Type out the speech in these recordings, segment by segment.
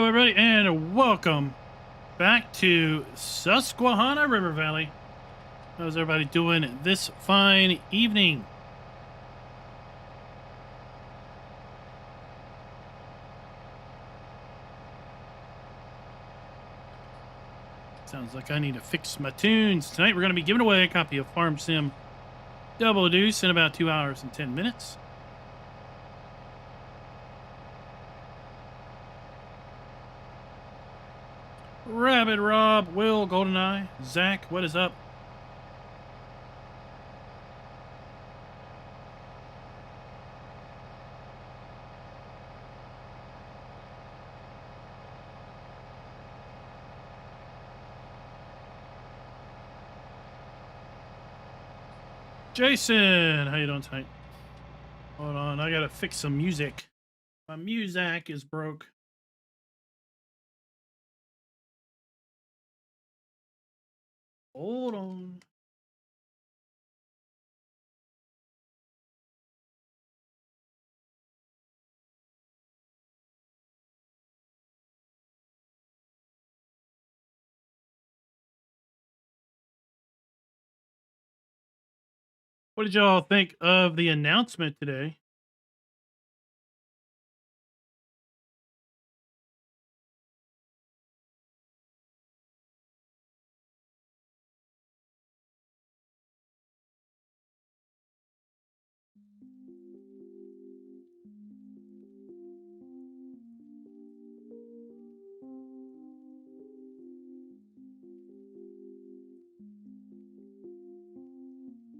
everybody, and welcome back to Susquehanna River Valley. How's everybody doing this fine evening? Sounds like I need to fix my tunes. Tonight we're going to be giving away a copy of Farm Sim Double Deuce in about 2 hours and 10 minutes. Rabbit Rob, Will, GoldenEye, Zach, what is up? Jason, how you doing tonight? Hold on, I gotta fix some music. My music is broke. Hold on. What did y'all think of the announcement today?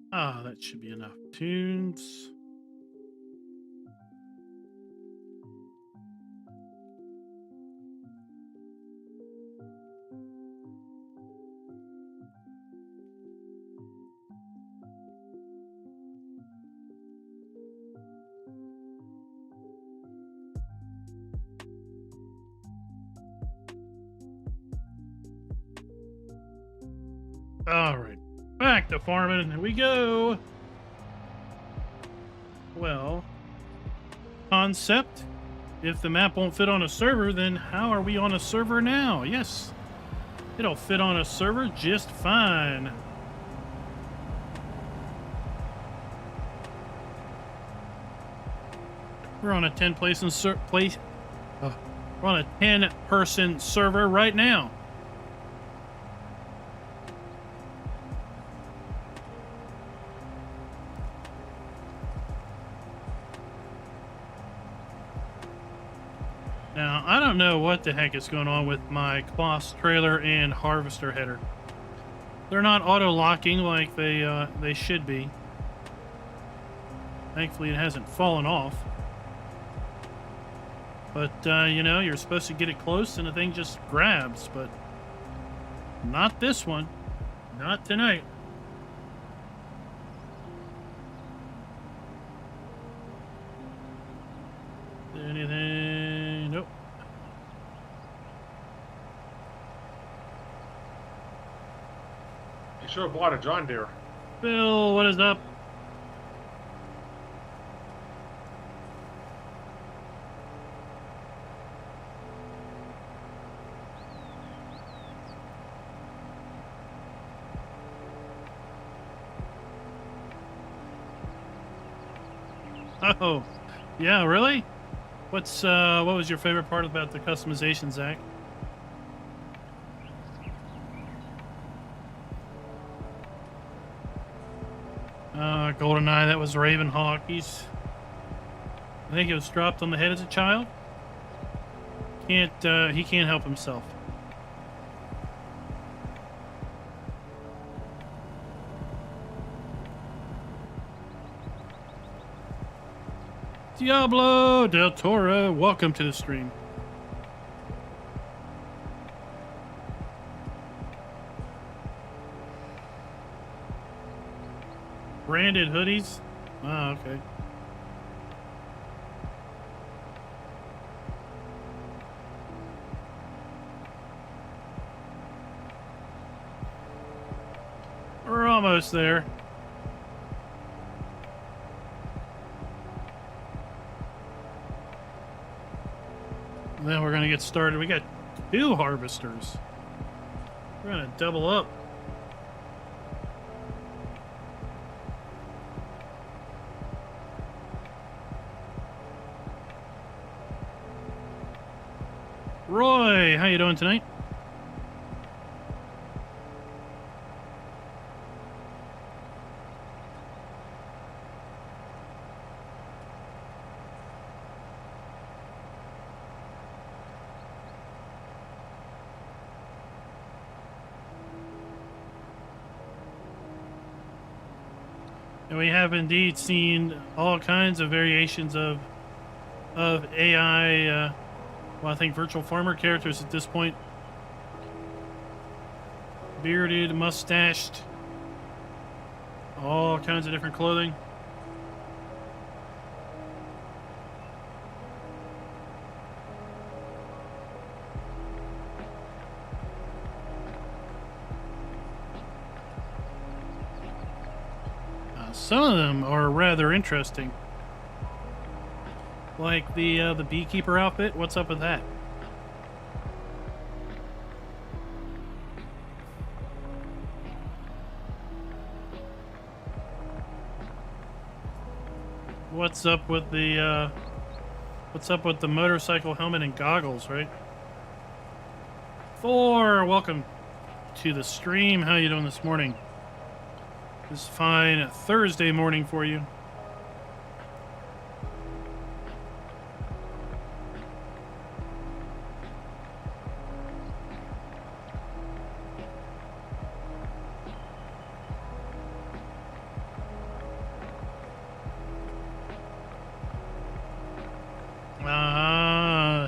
Ah, that should be enough tunes. All right, back to farming. Here we go. Well, concept. If the map won't fit on a server, then how are we on a server now? Yes, it'll fit on a server just fine. We're on a 10-person we're on a 10-person server right now. Now, I don't know what the heck is going on with my Kloss trailer and harvester header. They're not auto-locking like they should be. Thankfully, it hasn't fallen off. But, you know, you're supposed to get it close and the thing just grabs, but not this one. Not tonight. Anything? Nope. You should have bought a John Deere. Bill, what is up? Oh, yeah, really? What was your favorite part about the customization, Zach? GoldenEye, that was Ravenhawk. I think it was dropped on the head as a child. He can't help himself. Diablo del Toro, welcome to the stream. Branded hoodies? Oh, okay. We're almost there. Then we're gonna get started. We got 2 harvesters. We're gonna double up. Roy, how you doing tonight? And we have indeed seen all kinds of variations of AI, well, I think virtual farmer characters at this point. Bearded, mustached, all kinds of different clothing. Some of them are rather interesting. Like the beekeeper outfit. What's up with that? What's up with the motorcycle helmet and goggles, right? 4, welcome to the stream. How you doing this morning? This is fine Thursday morning for you.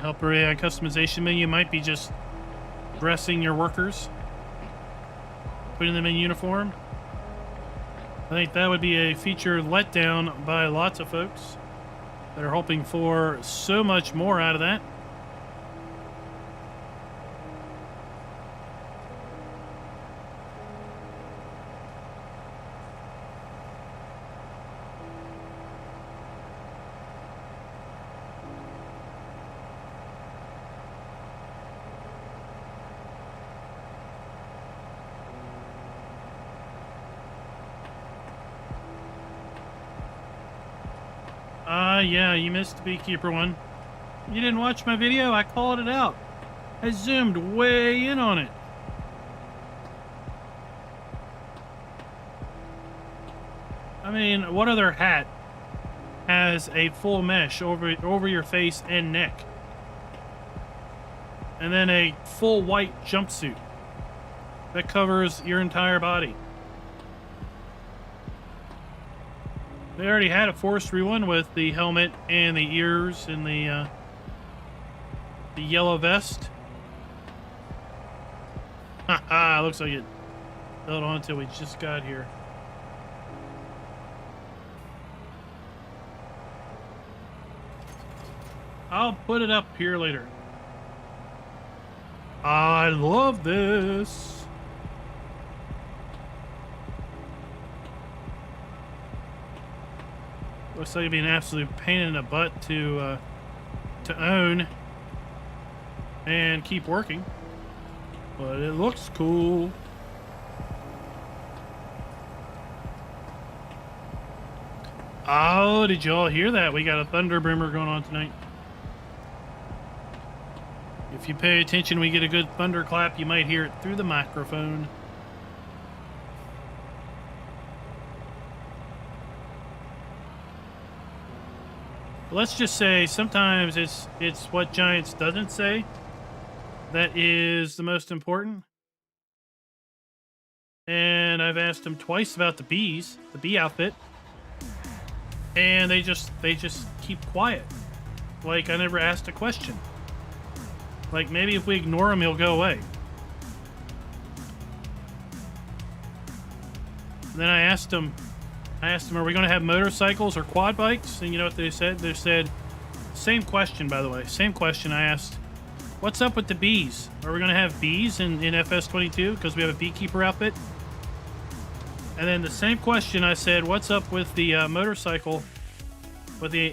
Helper AI customization menu might be just dressing your workers, putting them in uniform. I think that would be a feature let down by lots of folks that are hoping for so much more out of that. Yeah, you missed the beekeeper one. You didn't watch my video? I called it out. I zoomed way in on it. I mean, what other hat has a full mesh over your face and neck? And then a full white jumpsuit that covers your entire body. They already had a forestry one with the helmet and the ears and the yellow vest. Haha, looks like it held on until we just got here. I'll put it up here later. I love this. Looks like it'd be an absolute pain in the butt to own and keep working, but it looks cool. Oh, did y'all hear that? We got a thunder brimmer going on tonight. If you pay attention, we get a good thunderclap. You might hear it through the microphone. Let's just say sometimes it's what Giants doesn't say that is the most important. And I've asked them twice about the bees, the bee outfit, and they just keep quiet. Like I never asked a question. Like maybe if we ignore him, he'll go away. And then I asked him, are we going to have motorcycles or quad bikes? And you know what they said? They said, same question, by the way. Same question I asked. What's up with the bees? Are we going to have bees in FS22 because we have a beekeeper outfit? And then the same question I said, what's up with the motorcycle? Are we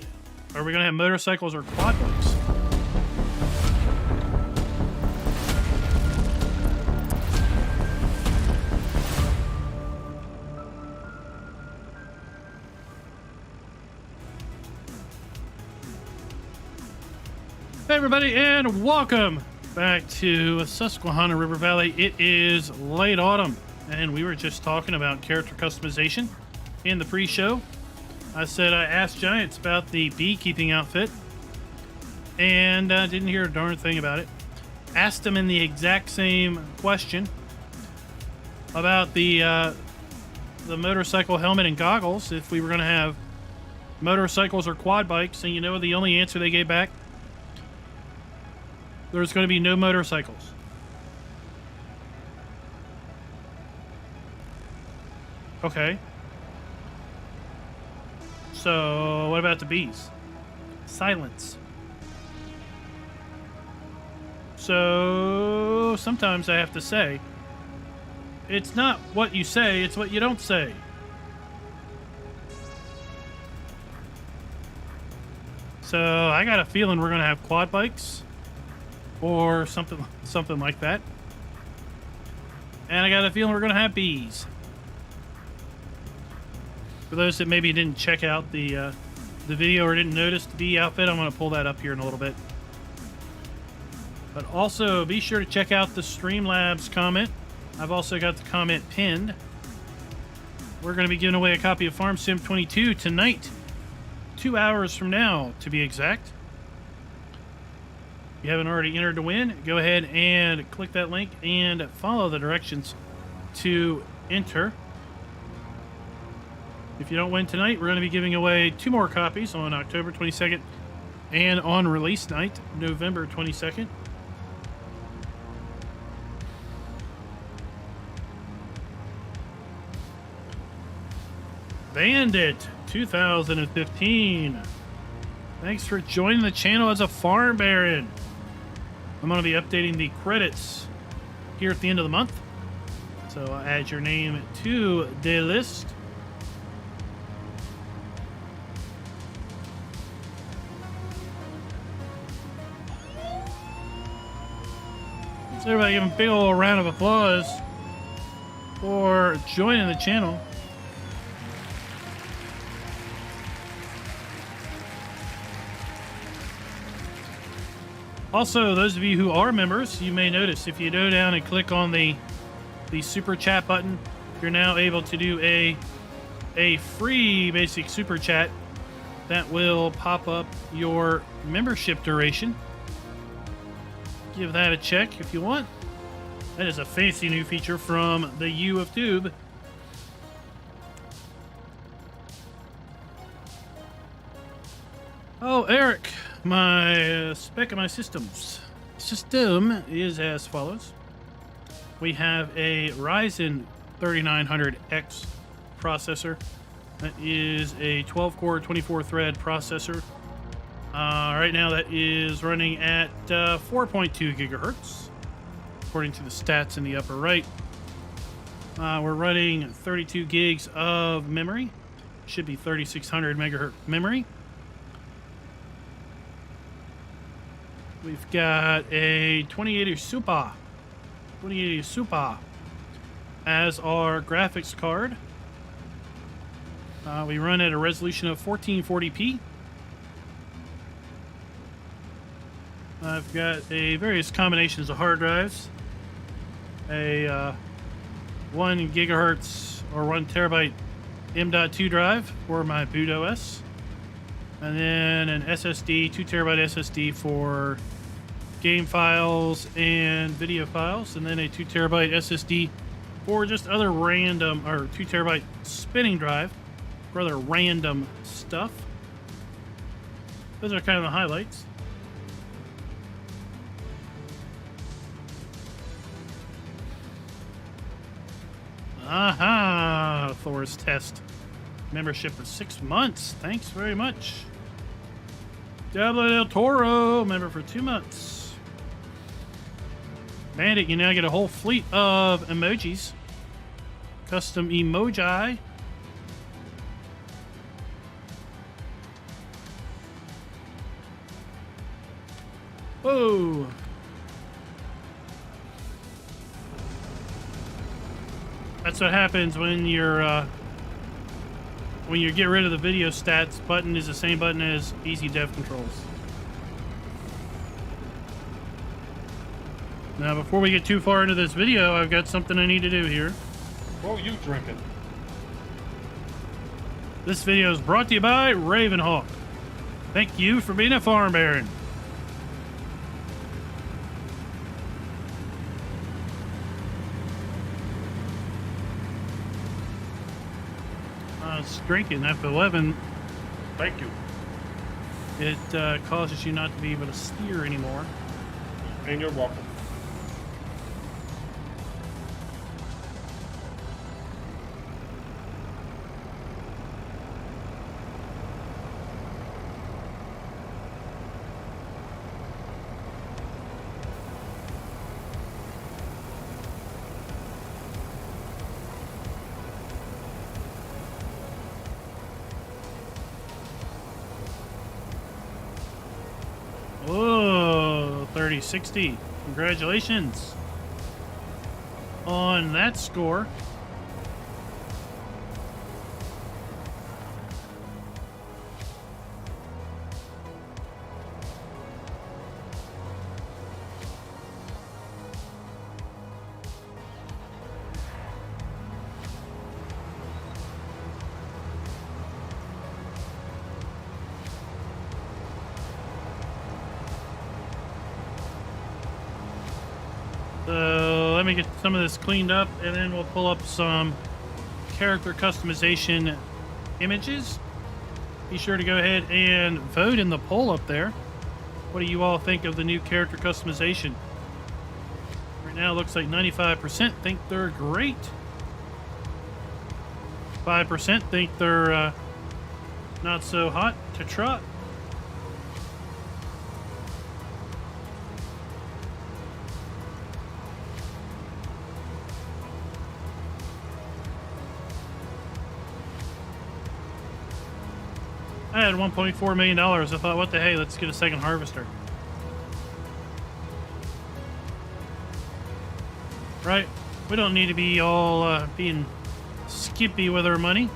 going to have motorcycles or quad bikes? everybody, and welcome back to Susquehanna River Valley. It is late autumn, and we were just talking about character customization in the pre-show. I asked Giants about the beekeeping outfit, and didn't hear a darn thing about it. Asked him in the exact same question about the motorcycle helmet and goggles, if we were going to have motorcycles or quad bikes, and you know the only answer they gave back? There's going to be no motorcycles. Okay. So, what about the bees? Silence. So, sometimes I have to say, it's not what you say, it's what you don't say. So, I got a feeling we're going to have quad bikes or something like that. And I got a feeling we're going to have bees. For those that maybe didn't check out the video or didn't notice the bee outfit, I'm going to pull that up here in a little bit. But also, be sure to check out the Streamlabs comment. I've also got the comment pinned. We're going to be giving away a copy of Farm Sim 22 tonight. 2 hours from now, to be exact. If you haven't already entered to win, go ahead and click that link and follow the directions to enter. If you don't win tonight, we're going to be giving away 2 more copies on October 22nd and on release night, November 22nd. Bandit 2015. Thanks for joining the channel as a farm baron. I'm going to be updating the credits here at the end of the month. So I'll add your name to the list. So everybody give a big old round of applause for joining the channel. Also, those of you who are members, you may notice if you go down and click on the super chat button, you're now able to do a free basic super chat that will pop up your membership duration. Give that a check if you want. That is a fancy new feature from the U of Tube. Oh, Eric, my spec of my system is as follows. We have a Ryzen 3900X processor. That is a 12-core, 24-thread processor. Right now that is running at 4.2 gigahertz, according to the stats in the upper right. We're running 32 gigs of memory. Should be 3600 megahertz memory. We've got a 2080 Super as our graphics card. We run at a resolution of 1440p. I've got various combinations of hard drives. A 1 gigahertz or 1 terabyte M.2 drive for my boot OS. And then an SSD, 2 terabyte SSD for game files and video files. And then a 2 terabyte SSD for just other random, or 2 terabyte spinning drive for other random stuff. Those are kind of the highlights. Aha! Thor's Test. Membership for 6 months. Thanks very much. Diablo del Toro, member for 2 months. Bandit, you now get a whole fleet of emojis. Custom emoji. Whoa. That's what happens when you get rid of the video stats button is the same button as easy dev controls. Now, before we get too far into this video, I've got something I need to do here. What are you drinking? This video is brought to you by Ravenhawk. Thank you for being a farm baron. It's drinking F11. Thank you. It causes you not to be able to steer anymore. And you're welcome. Oh, 30-60. Congratulations on that score. So let me get some of this cleaned up, and then we'll pull up some character customization images. Be sure to go ahead and vote in the poll up there. What do you all think of the new character customization? Right now it looks like 95% think they're great. 5% think they're not so hot to trot. I had $1.4 million. I thought, what the hey, let's get a second harvester. Right? We don't need to be all being skimpy with our money.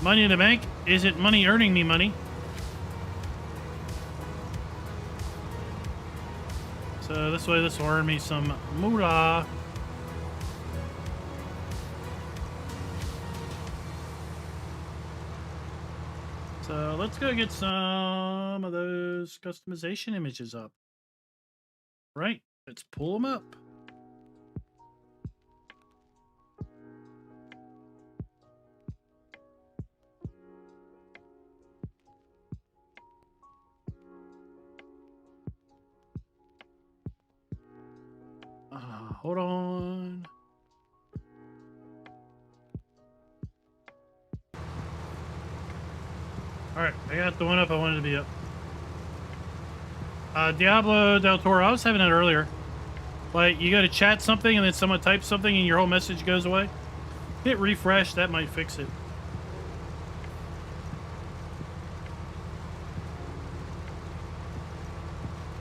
Money in the bank isn't money earning me money. So this way, this will earn me some moolah. So let's go get some of those customization images up. Right, let's pull them up. Hold on. Alright, I got the one up I wanted to be up. Diablo del Toro, I was having that earlier. Like, you go to chat something and then someone types something and your whole message goes away. Hit refresh, that might fix it.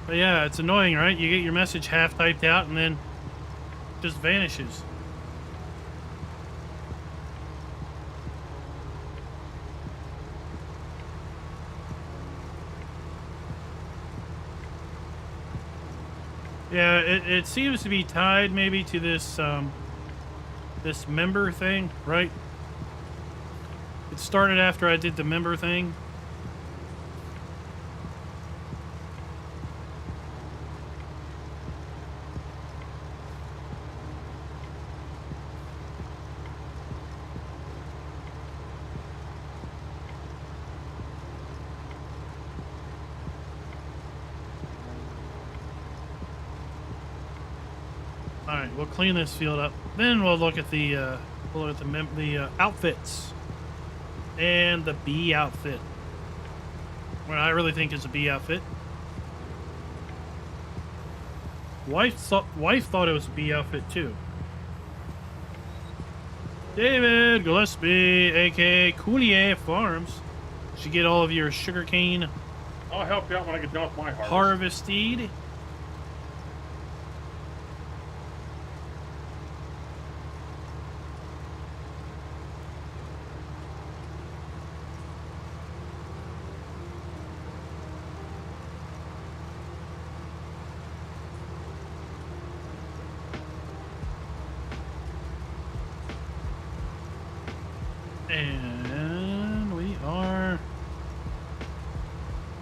But yeah, it's annoying, right? You get your message half typed out and then it just vanishes. Yeah, it seems to be tied maybe to this this member thing, right? It started after I did the member thing. All right, we'll clean this field up. Then we'll look at the outfits and the bee outfit. What I really think is a bee outfit. Wife thought it was a bee outfit too. David Gillespie, aka Coulier Farms, should get all of your sugarcane. I'll help you out when I get done with my harvest. Harvested. And we are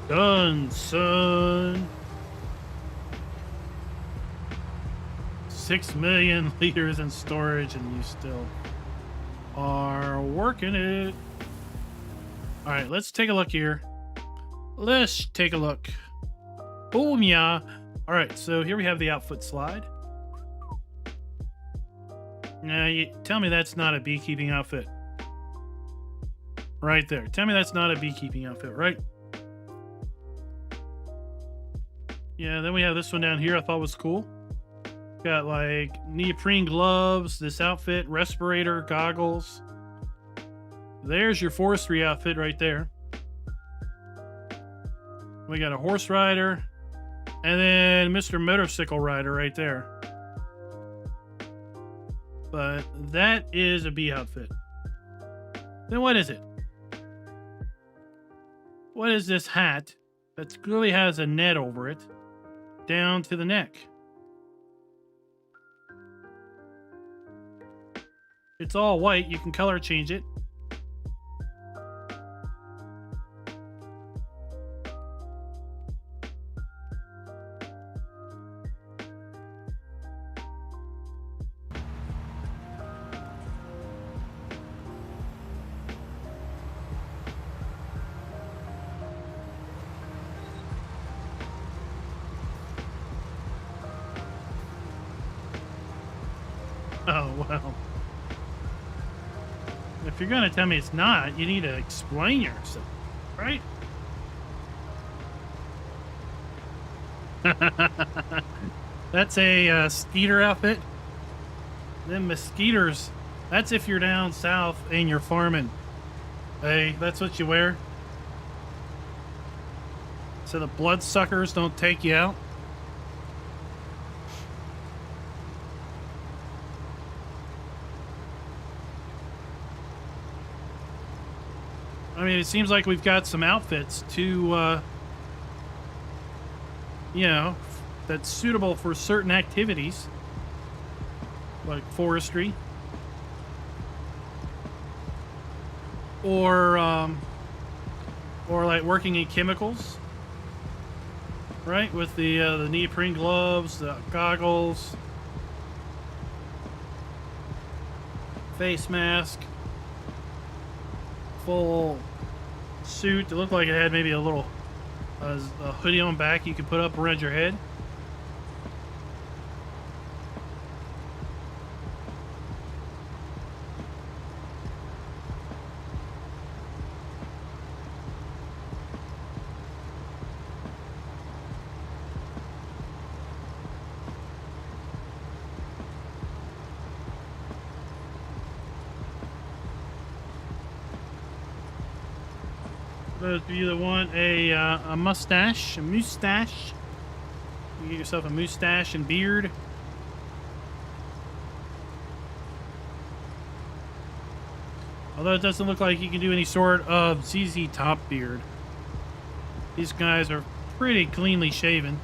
done, son. 6 million liters in storage, and you still are working it. All right, let's take a look here. Let's take a look. Boom, yeah. All right, so here we have the outfit slide. Now, you tell me that's not a beekeeping outfit. Right there. Tell me that's not a beekeeping outfit, right? Yeah, then we have this one down here I thought was cool. Got like neoprene gloves, this outfit, respirator, goggles. There's your forestry outfit right there. We got a horse rider, and then Mr. Motorcycle Rider right there. But that is a bee outfit. Then what is it? What is this hat that clearly has a net over it down to the neck? It's all white. You can color change it. Oh, well. If you're going to tell me it's not, you need to explain yourself, right? That's a skeeter outfit. Them mosquitoes, that's if you're down south and you're farming. Hey, that's what you wear. So the bloodsuckers don't take you out. I mean, it seems like we've got some outfits to, you know, that's suitable for certain activities, like forestry, or like working in chemicals, right? With the neoprene gloves, the goggles, face mask, full suit. It looked like it had maybe a little a hoodie on back you could put up around your head. Those of you that want a mustache, you get yourself a mustache and beard. Although it doesn't look like you can do any sort of ZZ Top beard. These guys are pretty cleanly shaven.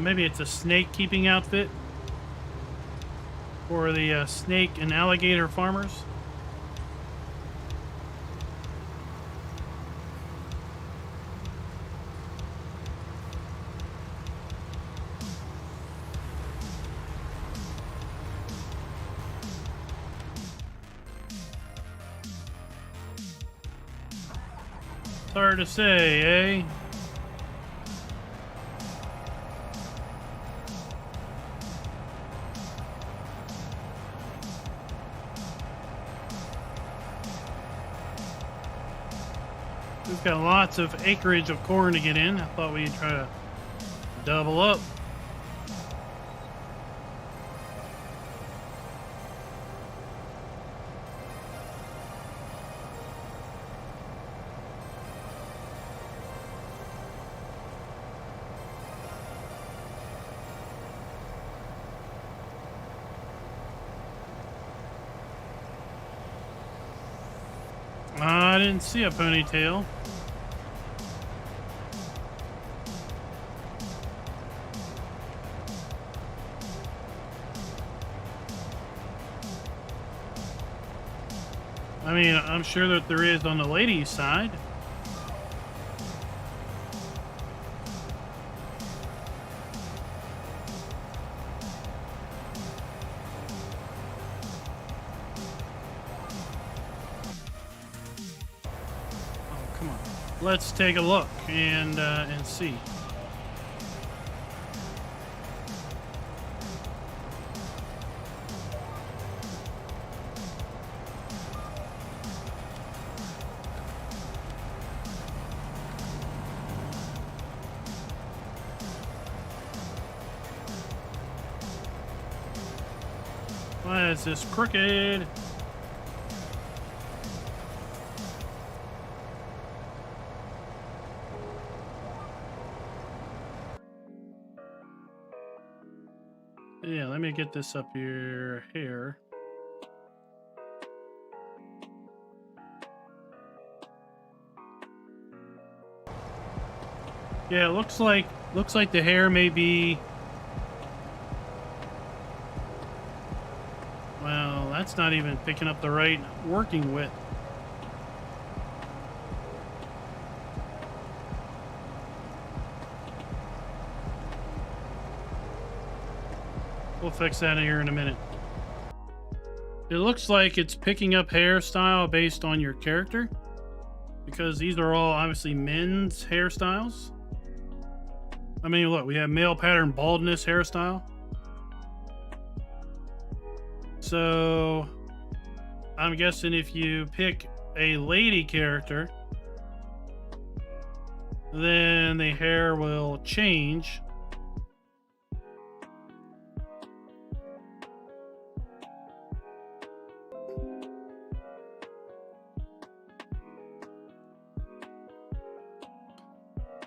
Maybe it's a snake keeping outfit for the snake and alligator farmers. It's hard to say, eh? We've got lots of acreage of corn to get in. I thought we'd try to double up. I didn't see a ponytail. I mean, I'm sure that there is on the ladies' side. Oh, come on. Let's take a look and see. Why is this crooked? Yeah, let me get this up here. Yeah, it looks like the hair may be. Well, that's not even picking up the right working width. We'll fix that here in a minute. It looks like it's picking up hairstyle based on your character, because these are all obviously men's hairstyles. I mean, look, we have male pattern baldness hairstyle. So I'm guessing if you pick a lady character, then the hair will change.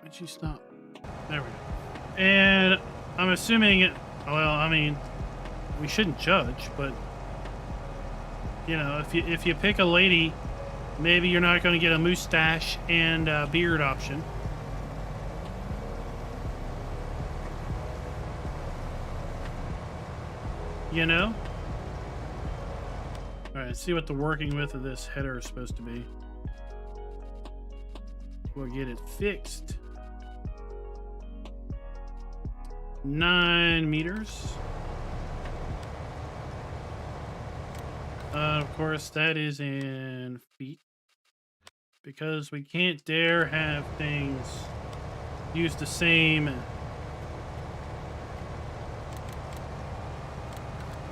Why'd you stop? There we go. And I'm assuming it, well, I mean, we shouldn't judge, but you know, if you pick a lady, maybe you're not going to get a mustache and a beard option. You know? All right, let's see what the working width of this header is supposed to be. We'll get it fixed. 9 meters. Of course, that is in feet, because we can't dare have things use the same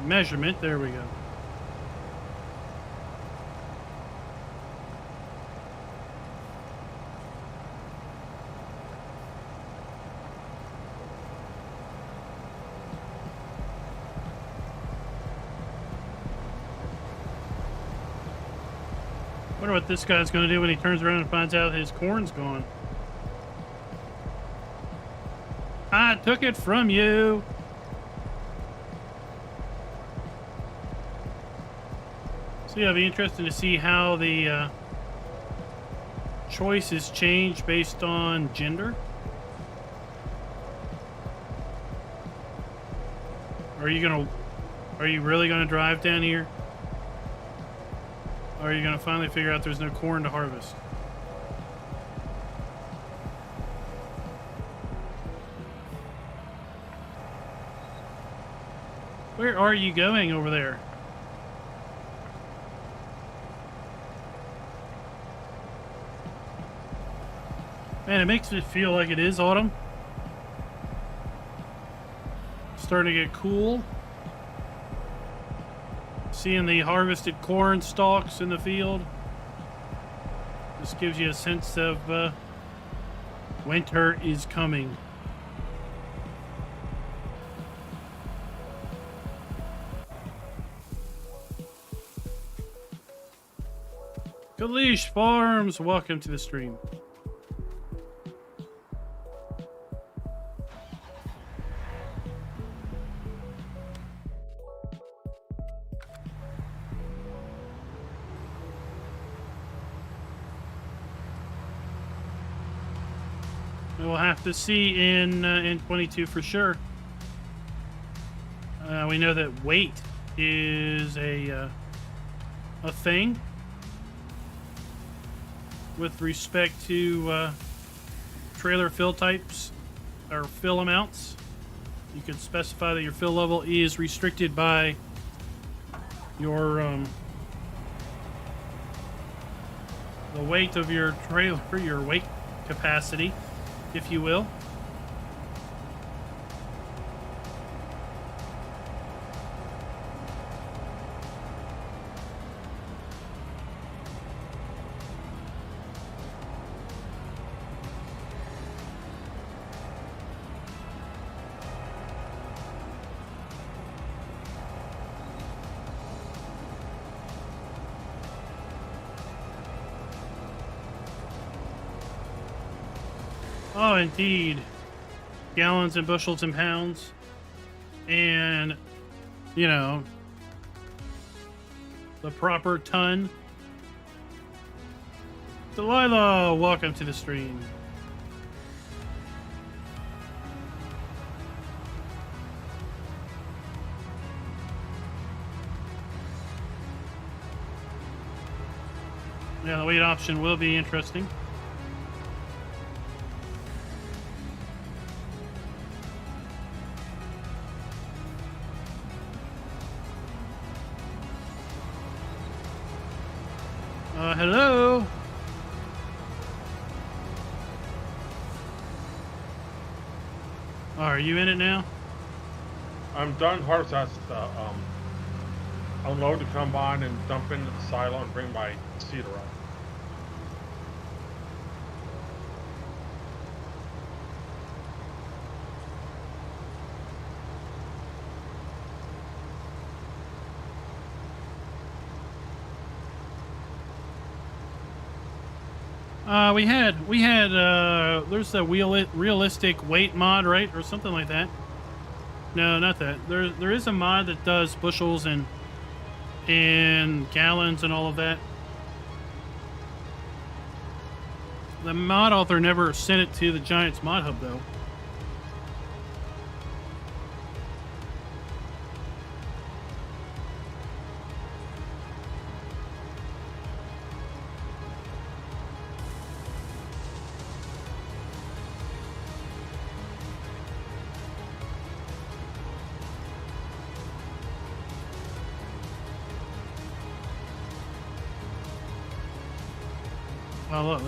measurement. There we go. Wonder what this guy's going to do when he turns around and finds out his corn's gone. I took it from you. So yeah, it'll be interesting to see how the choices change based on gender. Are you really gonna drive down here? Or are you gonna finally figure out there's no corn to harvest? Where are you going over there? Man, it makes me feel like it is autumn. Starting to get cool. Seeing the harvested corn stalks in the field just gives you a sense of winter is coming. Kalish Farms, welcome to the stream. We'll have to see in 22 for sure. We know that weight is a thing with respect to trailer fill types or fill amounts. You could specify that your fill level is restricted by your the weight of your trailer, your weight capacity, if you will. Oh, indeed. Gallons and bushels and pounds. And, you know, the proper ton. Delilah, welcome to the stream. Yeah, the weight option will be interesting. Hello. Are you in it now? I'm done. Harvest has to unload the combine and dump into the silo and bring my cedar up. There's a realistic weight mod, right? Or something like that. No, not that. There is a mod that does bushels and gallons and all of that. The mod author never sent it to the Giants mod hub, though. Oh, look,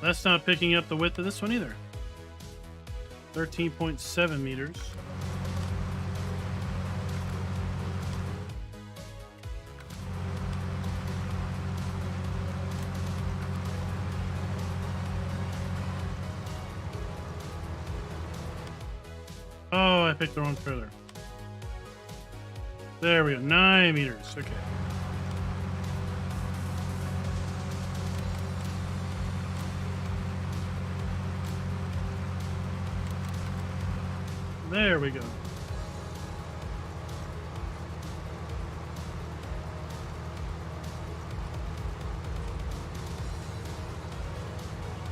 that's not picking up the width of this one either. 13.7 meters. Oh, I picked the wrong trailer. There we go, 9 meters, okay. There we go.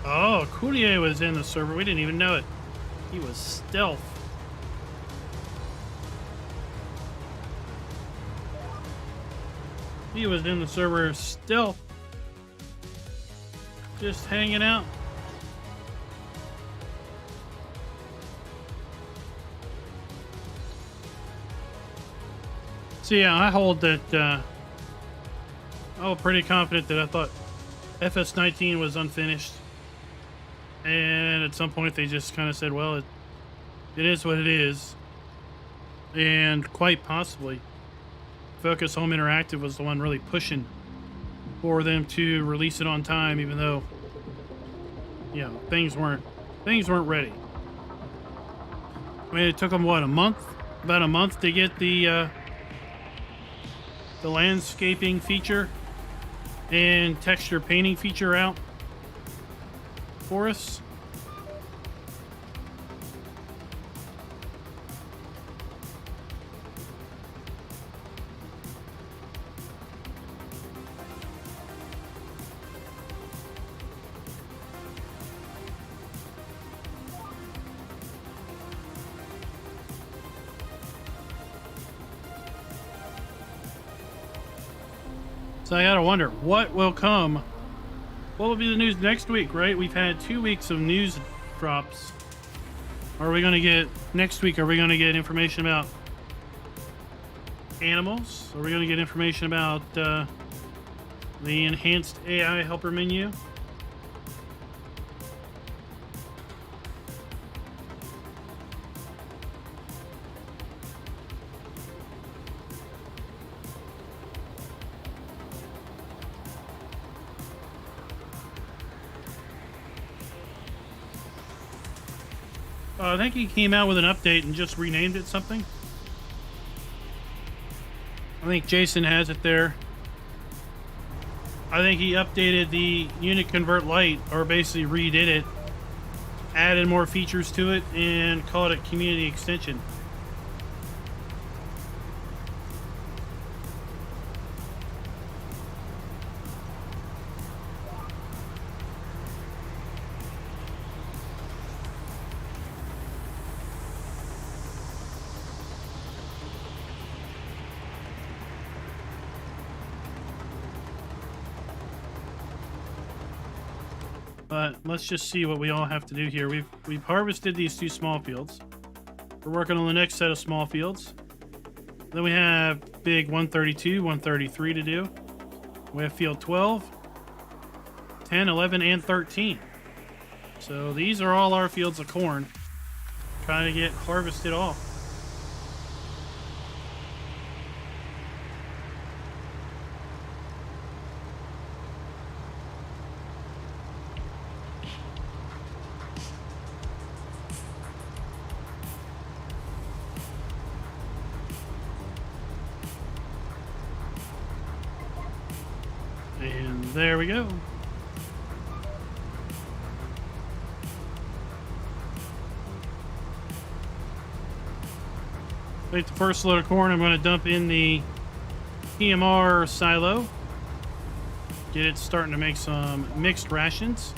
Oh, Coulier was in the server. We didn't even know it. He was stealth. He was in the server stealth. Just hanging out. So yeah, I hold that, I was pretty confident that I thought FS19 was unfinished. And at some point they just kind of said, well, it is what it is. And quite possibly, Focus Home Interactive was the one really pushing for them to release it on time, even though, you know, things weren't ready. I mean, it took them, what, about a month to get the landscaping feature and texture painting feature out for us. So I gotta wonder what will come. What will be the news next week, right? We've had 2 weeks of news drops. Are we gonna get next week? Are we gonna get information about animals? Are we gonna get information about the enhanced AI helper menu? I think he came out with an update and just renamed it something. I think Jason has it there. I think he updated the Unit Convert Lite, or basically redid it, added more features to it, and called it Community Extension. But let's just see what we all have to do here. We've harvested these 2 small fields. We're working on the next set of small fields. Then we have big 132, 133 to do. We have field 12, 10, 11, and 13. So these are all our fields of corn. Trying to get harvested off. And there we go. Take the first load of corn. I'm going to dump in the PMR silo. Get it starting to make some mixed rations.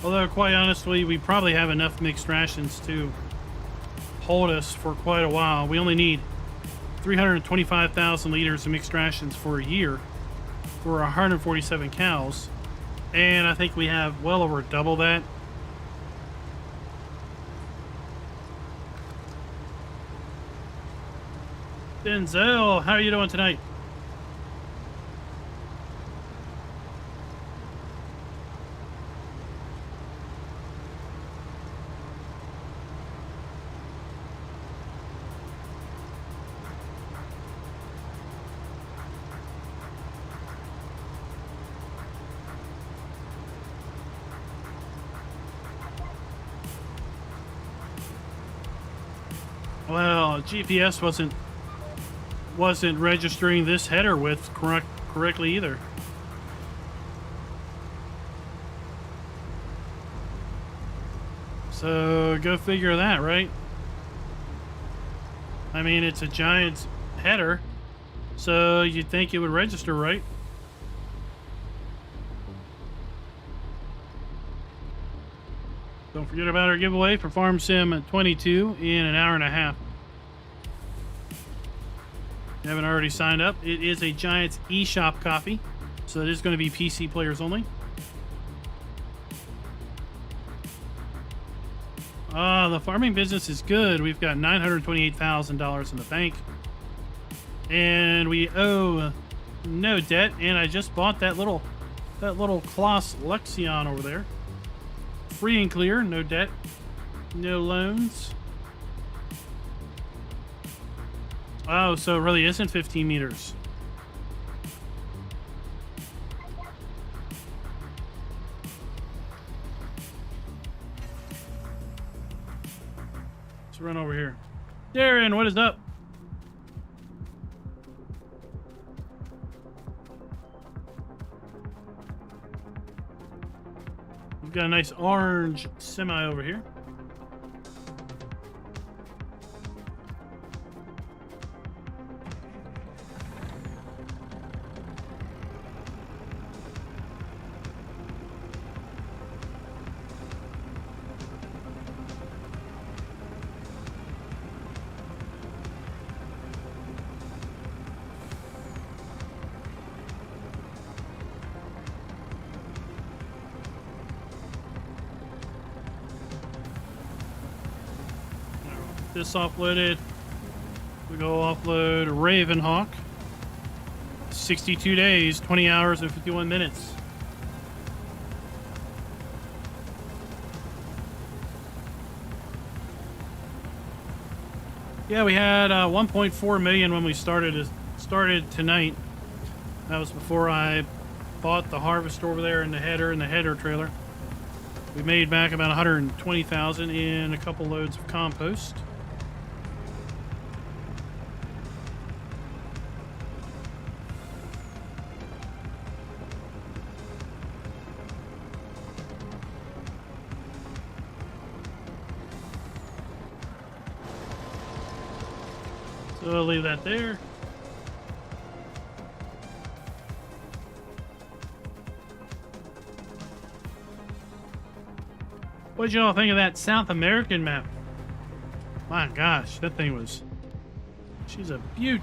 Although, quite honestly, we probably have enough mixed rations to hold us for quite a while. We only need 325,000 liters of mixed rations for a year for 147 cows, and I think we have well over double that. Denzel, how are you doing tonight? Well, GPS wasn't registering this header width correctly either. So go figure that, right? I mean, it's a giant header, so you'd think it would register, right? Don't forget about our giveaway for Farm Sim 22 in an hour and a half. If you haven't already signed up, it is a Giants eShop copy, so it is going to be PC players only. The farming business is good. We've got $928,000 in the bank, and we owe no debt. And I just bought that little Kloss Lexion over there. Free and clear, no debt, no loans. Oh, so it really isn't 15 meters. Let's run over here. Darren, what is up? We've got a nice orange semi over here. this offloaded. We go offload Ravenhawk. 62 days, 20 hours, and 51 minutes. Yeah, we had 1.4 million when we started tonight. That was before I bought the harvester over there and the header trailer. We made back about 120,000 in a couple loads of compost. So I'll leave that there. What did y'all think of that South American map? My gosh, that thing was... She's a beaut.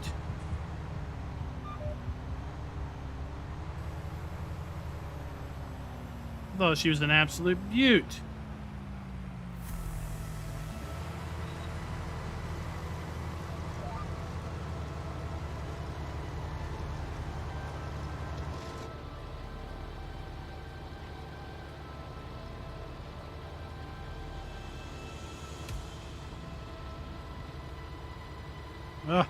I thought she was an absolute beaut. Oh.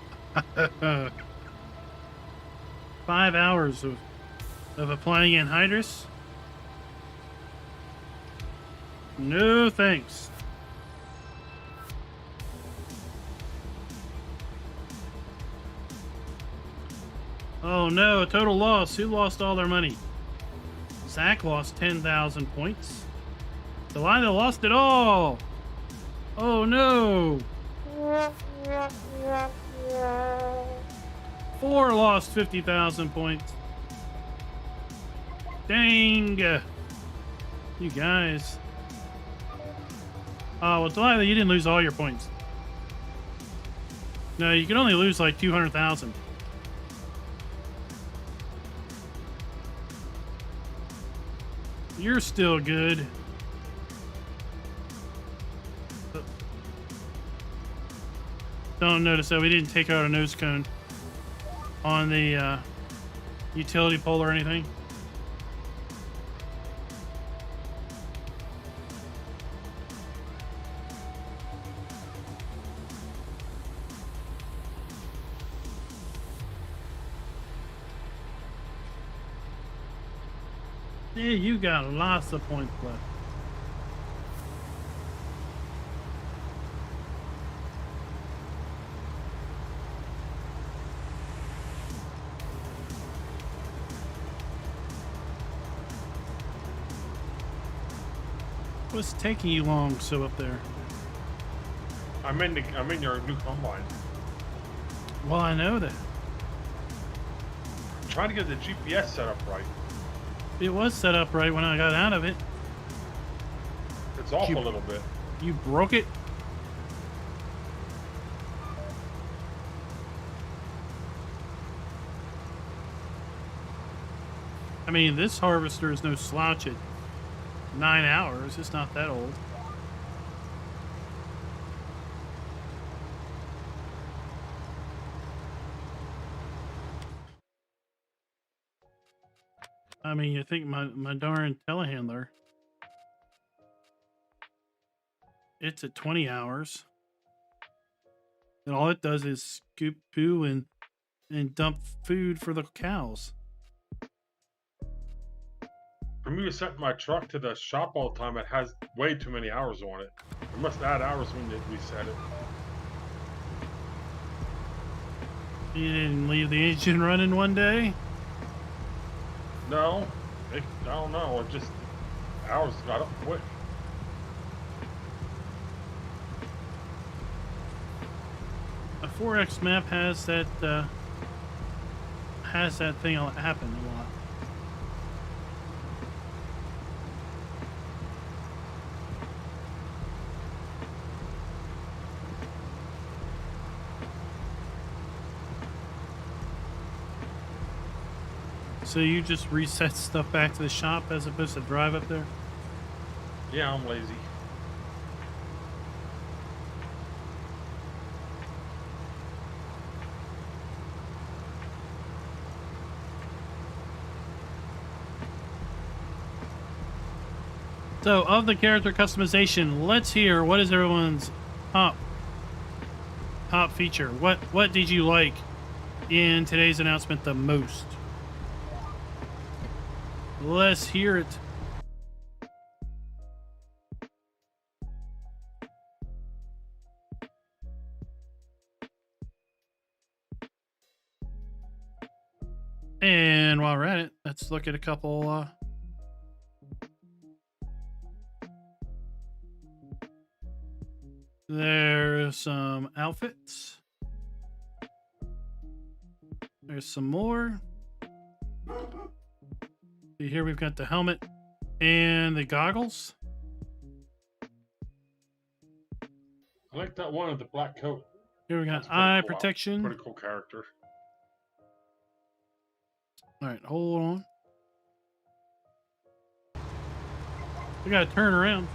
5 hours of applying anhydrous? No thanks. Oh no, a total loss. Who lost all their money? Zach lost 10,000 points. Delilah lost it all. Oh no. 4 lost 50,000 points. Dang. You guys. Oh, well, Delilah, you didn't lose all your points. No, you can only lose like 200,000. You're still good. Don't notice that we didn't take out a nose cone on the utility pole or anything. Yeah, you got lots of points left. What's taking you long so up there? I'm in your new combine. Well, I know that. I'm trying to get the GPS set up right. It was set up right when I got out of it. It's off a little bit. You broke it? I mean, this harvester is no slouch at 9 hours. It's not that old. I mean, you think my darn telehandler, it's at 20 hours. And all it does is scoop poo and dump food for the cows. For me to set my truck to the shop all the time, it has way too many hours on it. It must add hours when we set it. You didn't leave the engine running one day? No, I don't know. It just hours got up quick. A 4X map has that thing happen a lot. So you just reset stuff back to the shop as opposed to drive up there? Yeah, I'm lazy. So, of the character customization, let's hear what is everyone's top feature. What did you like in today's announcement the most? Let's hear it. And while we're at it, let's look at a couple. There's some outfits. There's some more. See, here we've got the helmet and the goggles. I like that one with the black coat. Here we got That's pretty eye cool. protection. Pretty cool character. All right, hold on. We gotta turn around.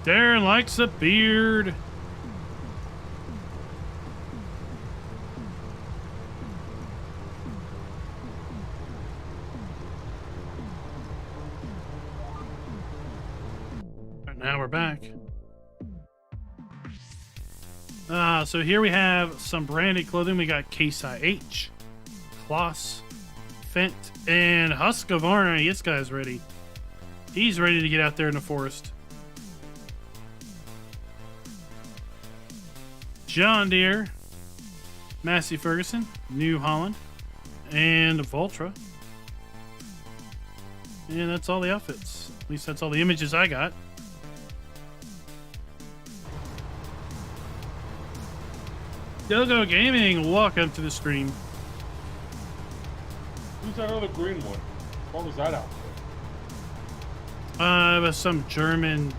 Darren likes a beard. Right, now we're back. So here we have some branded clothing. We got Case IH, Kloss, Fent, and Husqvarna. This guy's ready. He's ready to get out there in the forest. John Deere, Massey Ferguson, New Holland, and Voltra. And that's all the outfits. At least that's all the images I got. Dogo Gaming, welcome to the stream. Who's that other green one? What was that outfit? It was some German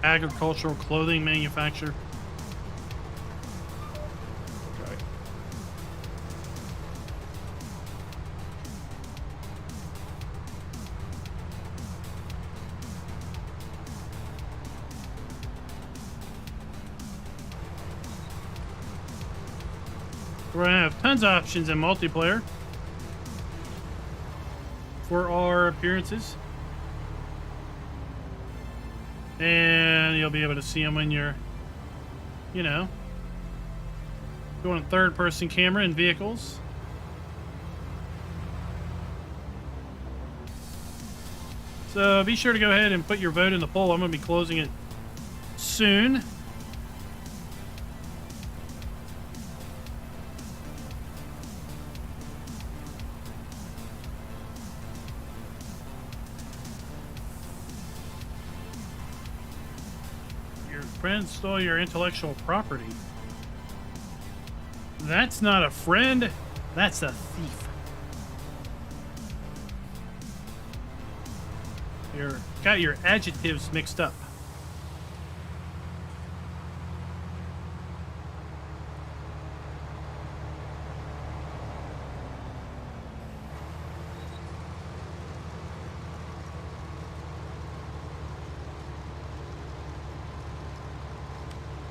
agricultural clothing manufacturer. Okay. We're gonna have tons of options in multiplayer for our appearances, and you'll be able to see them when you're, you know, going third-person camera in vehicles. So be sure to go ahead and put your vote in the poll. I'm going to be closing it soon. Friend stole your intellectual property. That's not a friend, that's a thief. You're got your adjectives mixed up.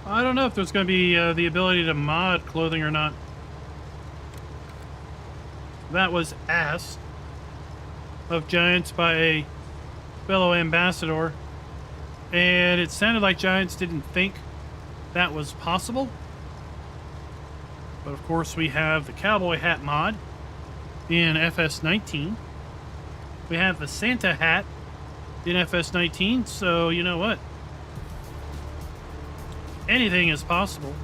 I don't know if there's going to be the ability to mod clothing or not. That was asked of Giants by a fellow ambassador, and it sounded like Giants didn't think that was possible. But of course we have the cowboy hat mod in FS19. We have the Santa hat in FS19, so you know what? Anything is possible.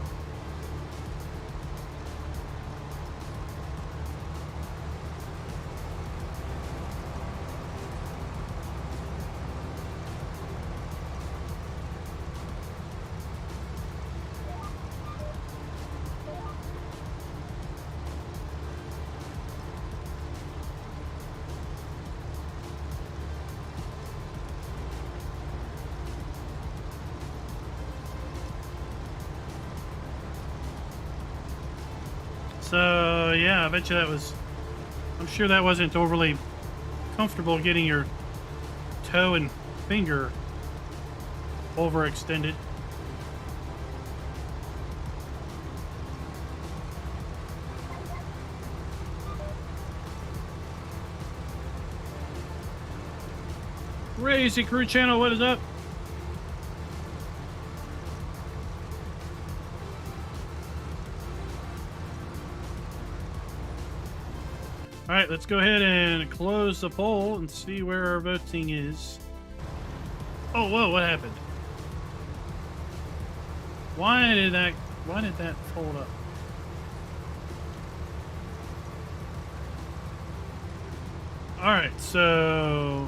So, yeah, I bet you that was... I'm sure that wasn't overly comfortable getting your toe and finger overextended. Crazy Crew Channel, what is up? All right, let's go ahead and close the poll and see where our voting is. Oh, whoa, what happened? Why did that fold up? All right, so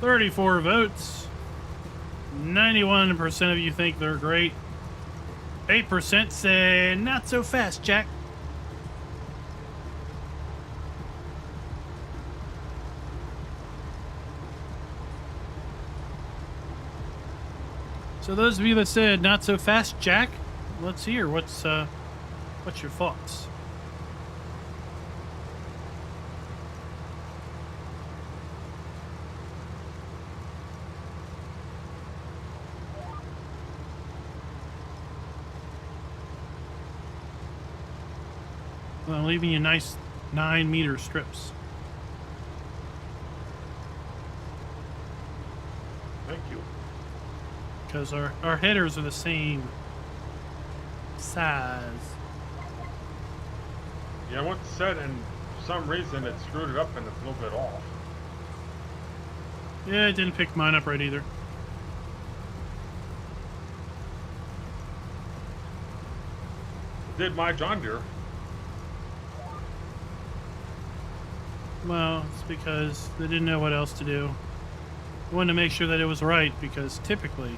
34 votes. 91% of you think they're great. 8% say not so fast, Jack. So those of you that said not so fast, Jack, let's hear what's your thoughts. Well, I'm leaving you nice 9-meter strips. Thank you. Because our headers are the same size. Yeah, I went to set and for some reason it screwed it up and it's a little bit off. Yeah, it didn't pick mine up right either. It did my John Deere. Well, it's because they didn't know what else to do. They wanted to make sure that it was right because typically,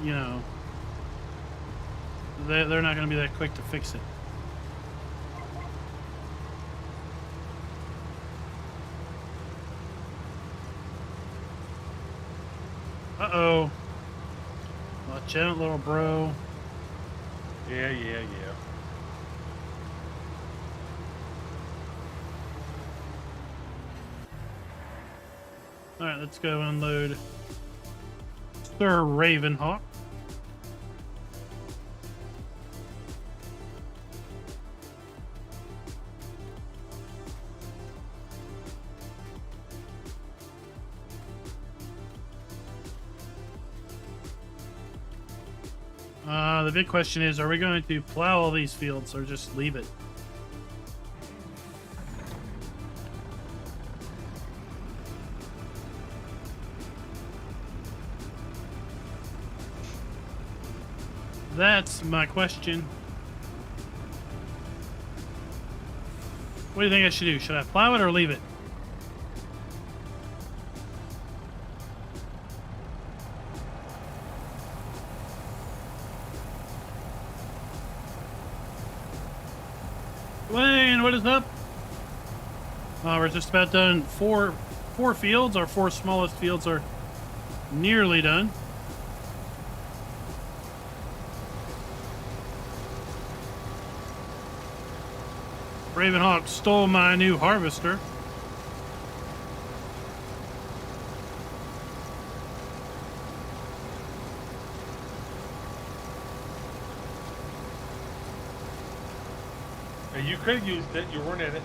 you know, they're not going to be that quick to fix it. Uh-oh. Watch out, little bro. Yeah. Alright, let's go unload Sir Ravenhawk. The big question is, are we going to plow all these fields or just leave it? That's my question. What do you think I should do? Should I plow it or leave it? Wayne, what is up? We're just about done. Four fields. Our 4 smallest fields are nearly done. Ravenhawk stole my new harvester. Hey, you could have used it. You weren't in it.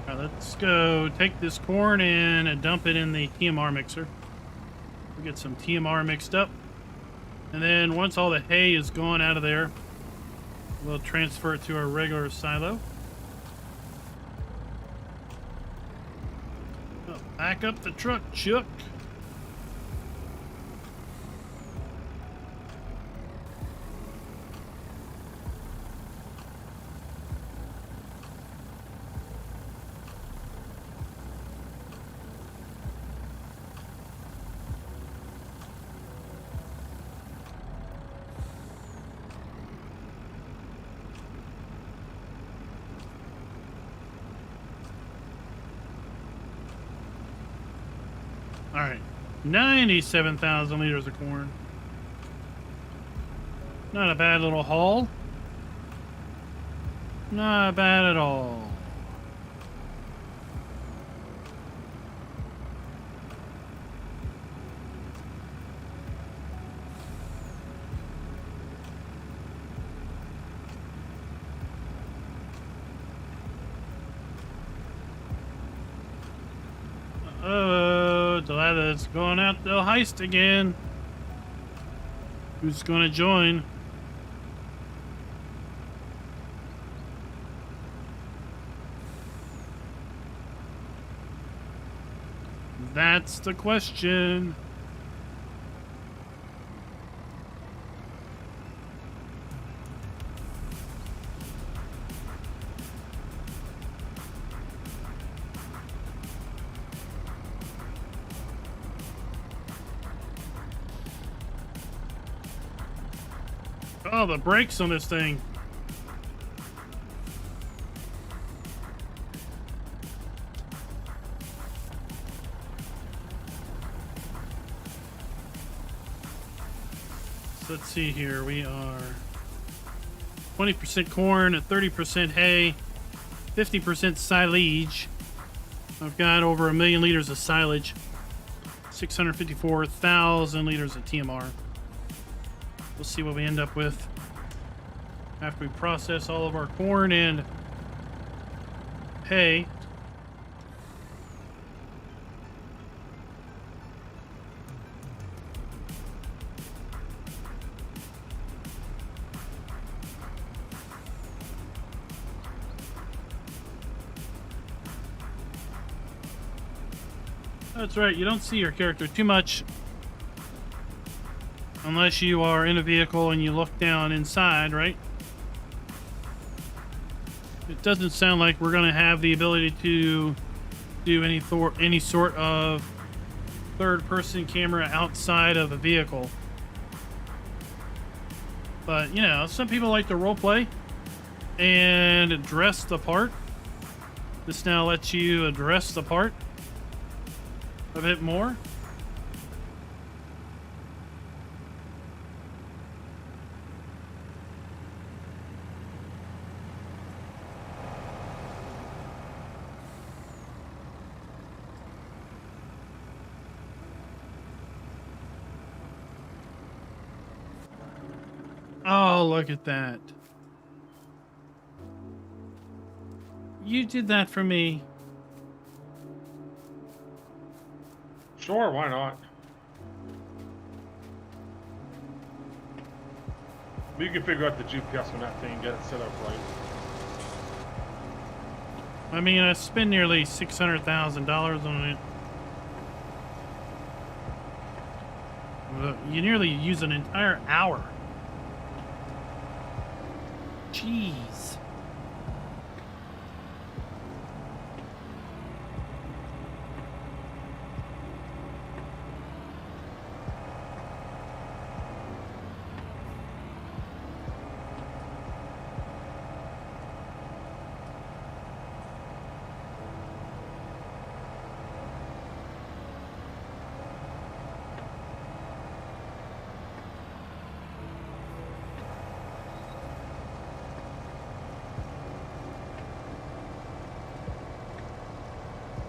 All right, let's go take this corn in and dump it in the TMR mixer. We'll get some TMR mixed up. And then once all the hay is gone out of there, we'll transfer it to our regular silo. Oh, back up the truck, Chuck. All right, 97,000 liters of corn. Not a bad little haul. Not bad at all. guy that's going out the heist again. Who's going to join? That's the question. Oh, the brakes on this thing. So let's see here. We are 20% corn, 30% hay, 50% silage. I've got over 1 million liters of silage, 654,000 liters of TMR. We'll see what we end up with after we process all of our corn and hay. That's right, you don't see your character too much unless you are in a vehicle and you look down inside, right? It doesn't sound like we're going to have the ability to do any sort of third-person camera outside of a vehicle. But, you know, some people like to roleplay and dress the part. This now lets you dress the part a bit more. Oh, look at that. You did that for me. Sure, why not? We can figure out the GPS on that thing and get it set up right. I mean, I spent nearly $600,000 on it. You nearly use an entire hour. Jeez.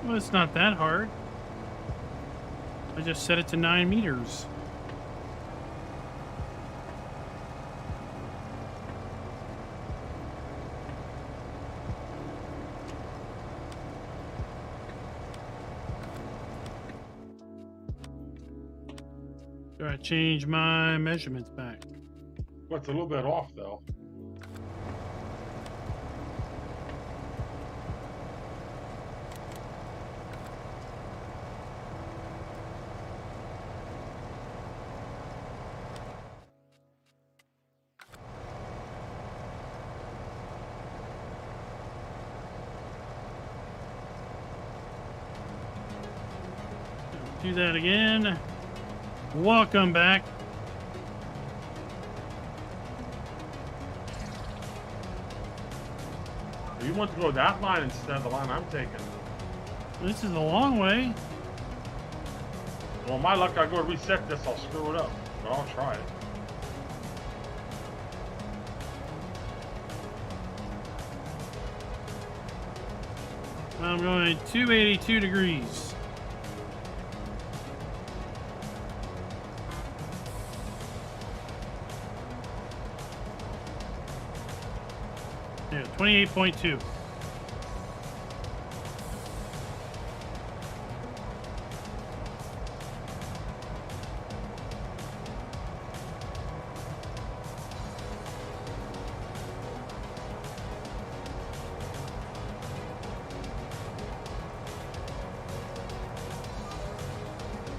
Well, it's not that hard. I just set it to 9 meters. Gotta change my measurements back. Well, it's a little bit off, though. Do that again. Welcome back. You want to go that line instead of the line I'm taking. This is a long way. Well, my luck, I go to reset this, I'll screw it up. But I'll try it. I'm going 282 degrees. Yeah, 28.2.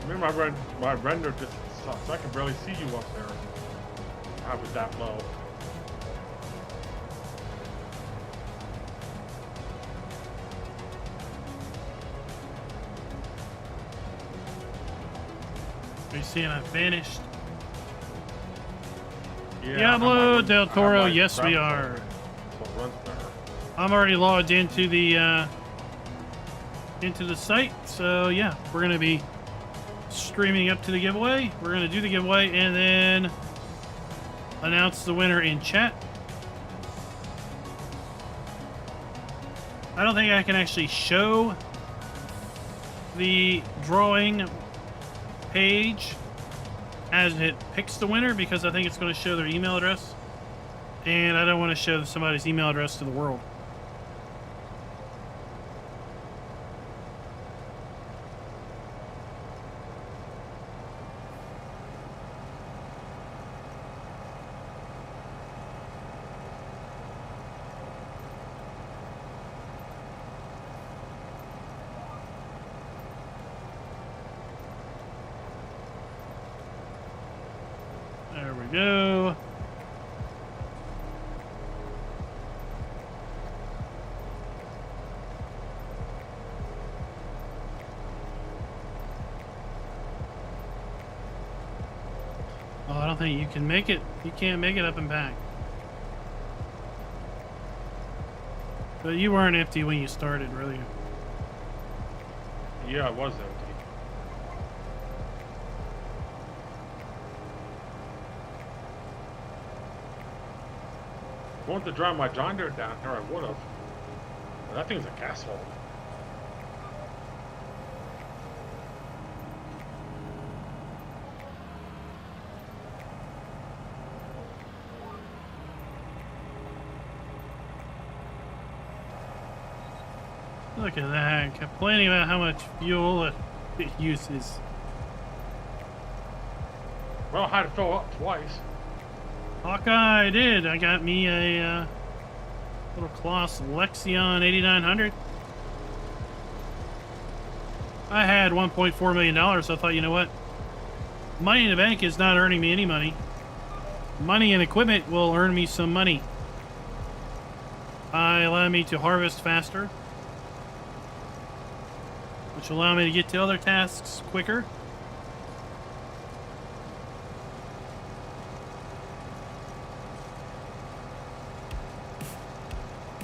mean, my render just sucks. I can barely see you up there. I was that low. Are you seeing I vanished? Yeah, Diablo del Toro, yes we are. So run there. I'm already logged into the site, so yeah, we're gonna be streaming up to the giveaway. We're gonna do the giveaway and then announce the winner in chat. I don't think I can actually show the drawing page as it picks the winner because I think it's going to show their email address, and I don't want to show somebody's email address to the world. There we go. Oh, I don't think you can make it. You can't make it up and back. But you weren't empty when you started, really. Yeah, it was empty. If I wanted to drive my John Deere down here, I would have. That thing's a gas hole. Look at that. Complaining about how much fuel it uses. Well, I had to fill up twice. Hawkeye did. I got me a little Kloss Lexion 8900. I had $1.4 million, so I thought, you know what? Money in the bank is not earning me any money. Money and equipment will earn me some money. Allow me to harvest faster, which will allow me to get to other tasks quicker.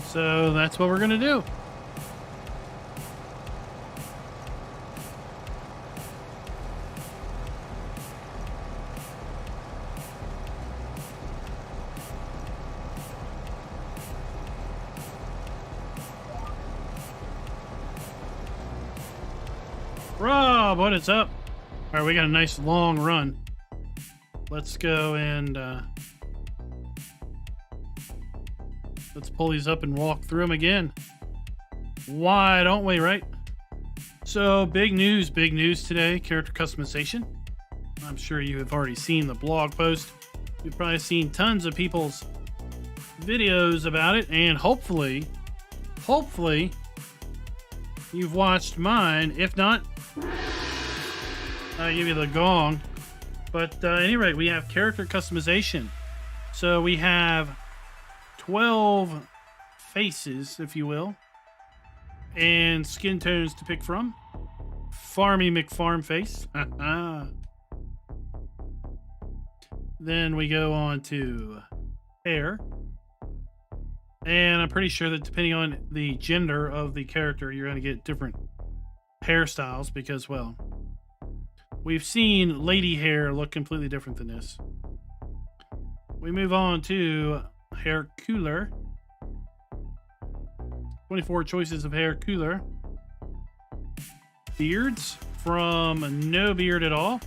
So that's what we're going to do. Rob, what is up? All right, we got a nice long run. Let's go and let's pull these up and walk through them again. Why don't we, right? So big news today, character customization. I'm sure you have already seen the blog post. You've probably seen tons of people's videos about it, and hopefully you've watched mine. If not, I'll give you the gong. But at any rate, we have character customization. So we have 12 faces, if you will, and skin tones to pick from. Farmy McFarm face. Then we go on to hair. And I'm pretty sure that depending on the gender of the character, you're going to get different hairstyles because, well, we've seen lady hair look completely different than this. We move on to hair cooler. 24 choices of hair cooler. Beards, from no beard at all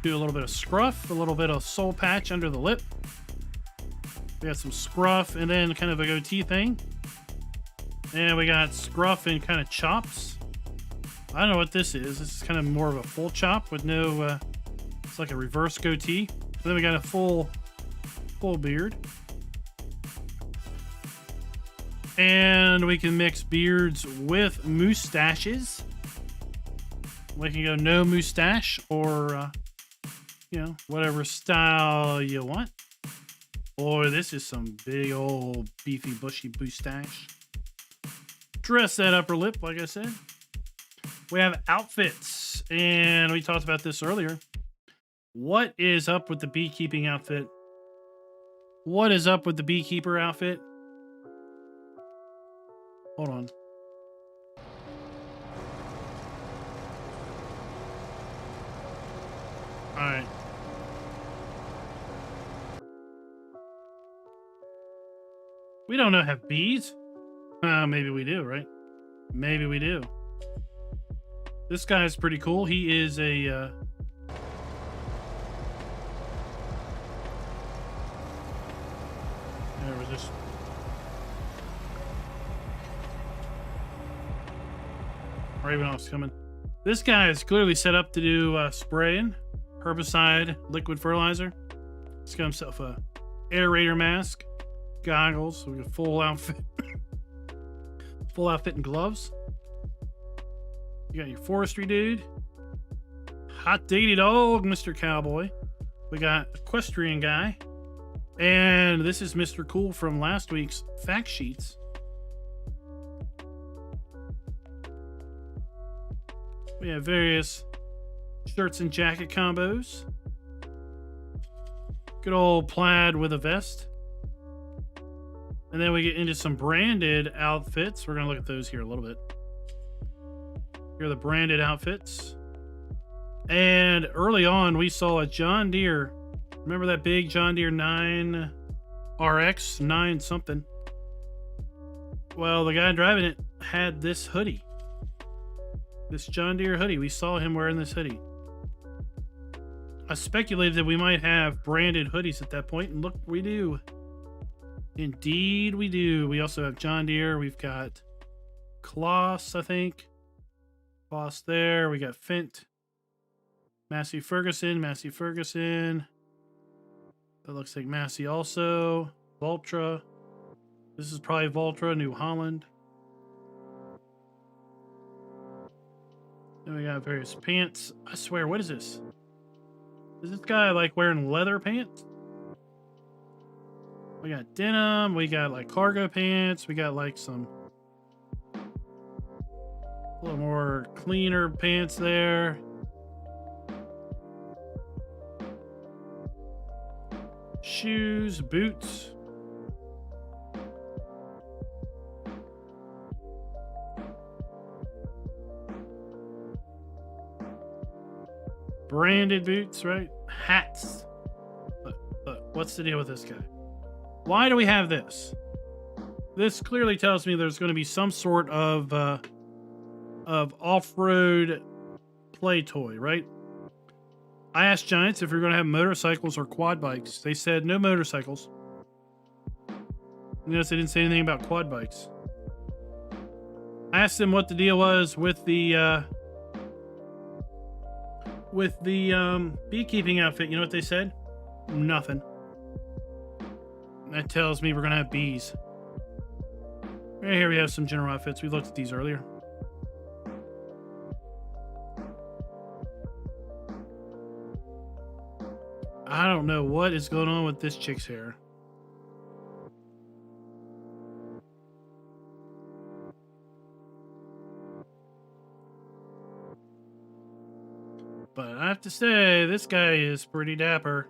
to a little bit of scruff, a little bit of soul patch under the lip. We got some scruff and then kind of a goatee thing. And we got scruff and kind of chops. I don't know what this is. This is kind of more of a full chop with no, it's like a reverse goatee. And then we got a full beard. And we can mix beards with mustaches. We can go no mustache or, you know, whatever style you want. Boy, this is some big old beefy bushy mustache. Dress that upper lip, like I said. We have outfits, and we talked about this earlier. What is up with the beekeeping outfit? What is up with the beekeeper outfit? Hold on. All right. We don't know have bees. Maybe we do, right? Maybe we do. This guy is pretty cool. He is a there was this. Ravenov's coming. This guy is clearly set up to do spraying, herbicide, liquid fertilizer. He's got himself a aerator mask, goggles, so we got full outfit, full outfit and gloves. You got your forestry dude, hot diggity dog, Mr. Cowboy. We got equestrian guy, and this is Mr. Cool from last week's fact sheets. We have various shirts and jacket combos. Good old plaid with a vest. And then we get into some branded outfits. We're going to look at those here a little bit. Here are the branded outfits. And early on, we saw a John Deere. Remember that big John Deere 9 RX, 9 something? Well, the guy driving it had this hoodie. This John Deere hoodie. We saw him wearing this hoodie. I speculated that we might have branded hoodies at that point, and look, we do. Indeed, we do. We also have John Deere. We've got Kloss, I think. Kloss there. We got Fint. Massey Ferguson. That looks like Massey also. Valtra. This is probably Valtra, New Holland. Then we got various pants. I swear, what is this? Is this guy like wearing leather pants? We got denim. We got like cargo pants. We got like some a little more cleaner pants there. Shoes, boots. Branded boots, right? Hats. Look, what's the deal with this guy? Why do we have this? This clearly tells me there's going to be some sort of off-road play toy, right? I asked Giants if we are going to have motorcycles or quad bikes. They said no motorcycles. Notice they didn't say anything about quad bikes. I asked them what the deal was with the beekeeping outfit. You know what they said? Nothing. That tells me we're gonna have bees. Right here we have some general outfits. We looked at these earlier. I don't know what is going on with this chick's hair. But I have to say, this guy is pretty dapper.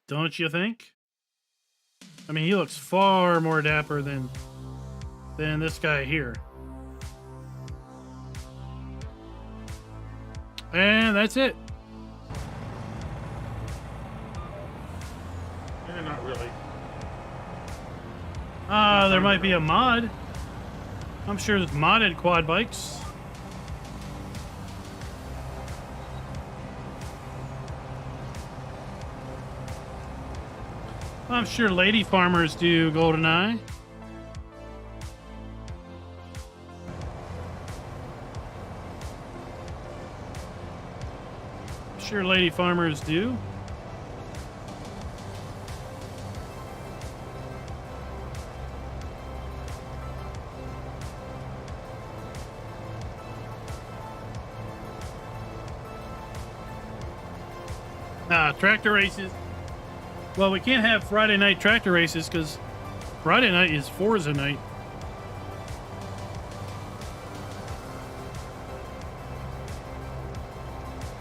Don't you think? I mean, he looks far more dapper than this guy here. And that's it. Yeah, not really. There might be a mod. I'm sure there's modded quad bikes. I'm sure lady farmers do, GoldenEye. Sure lady farmers do. Tractor races. Well, we can't have Friday night tractor races because Friday night is Forza night.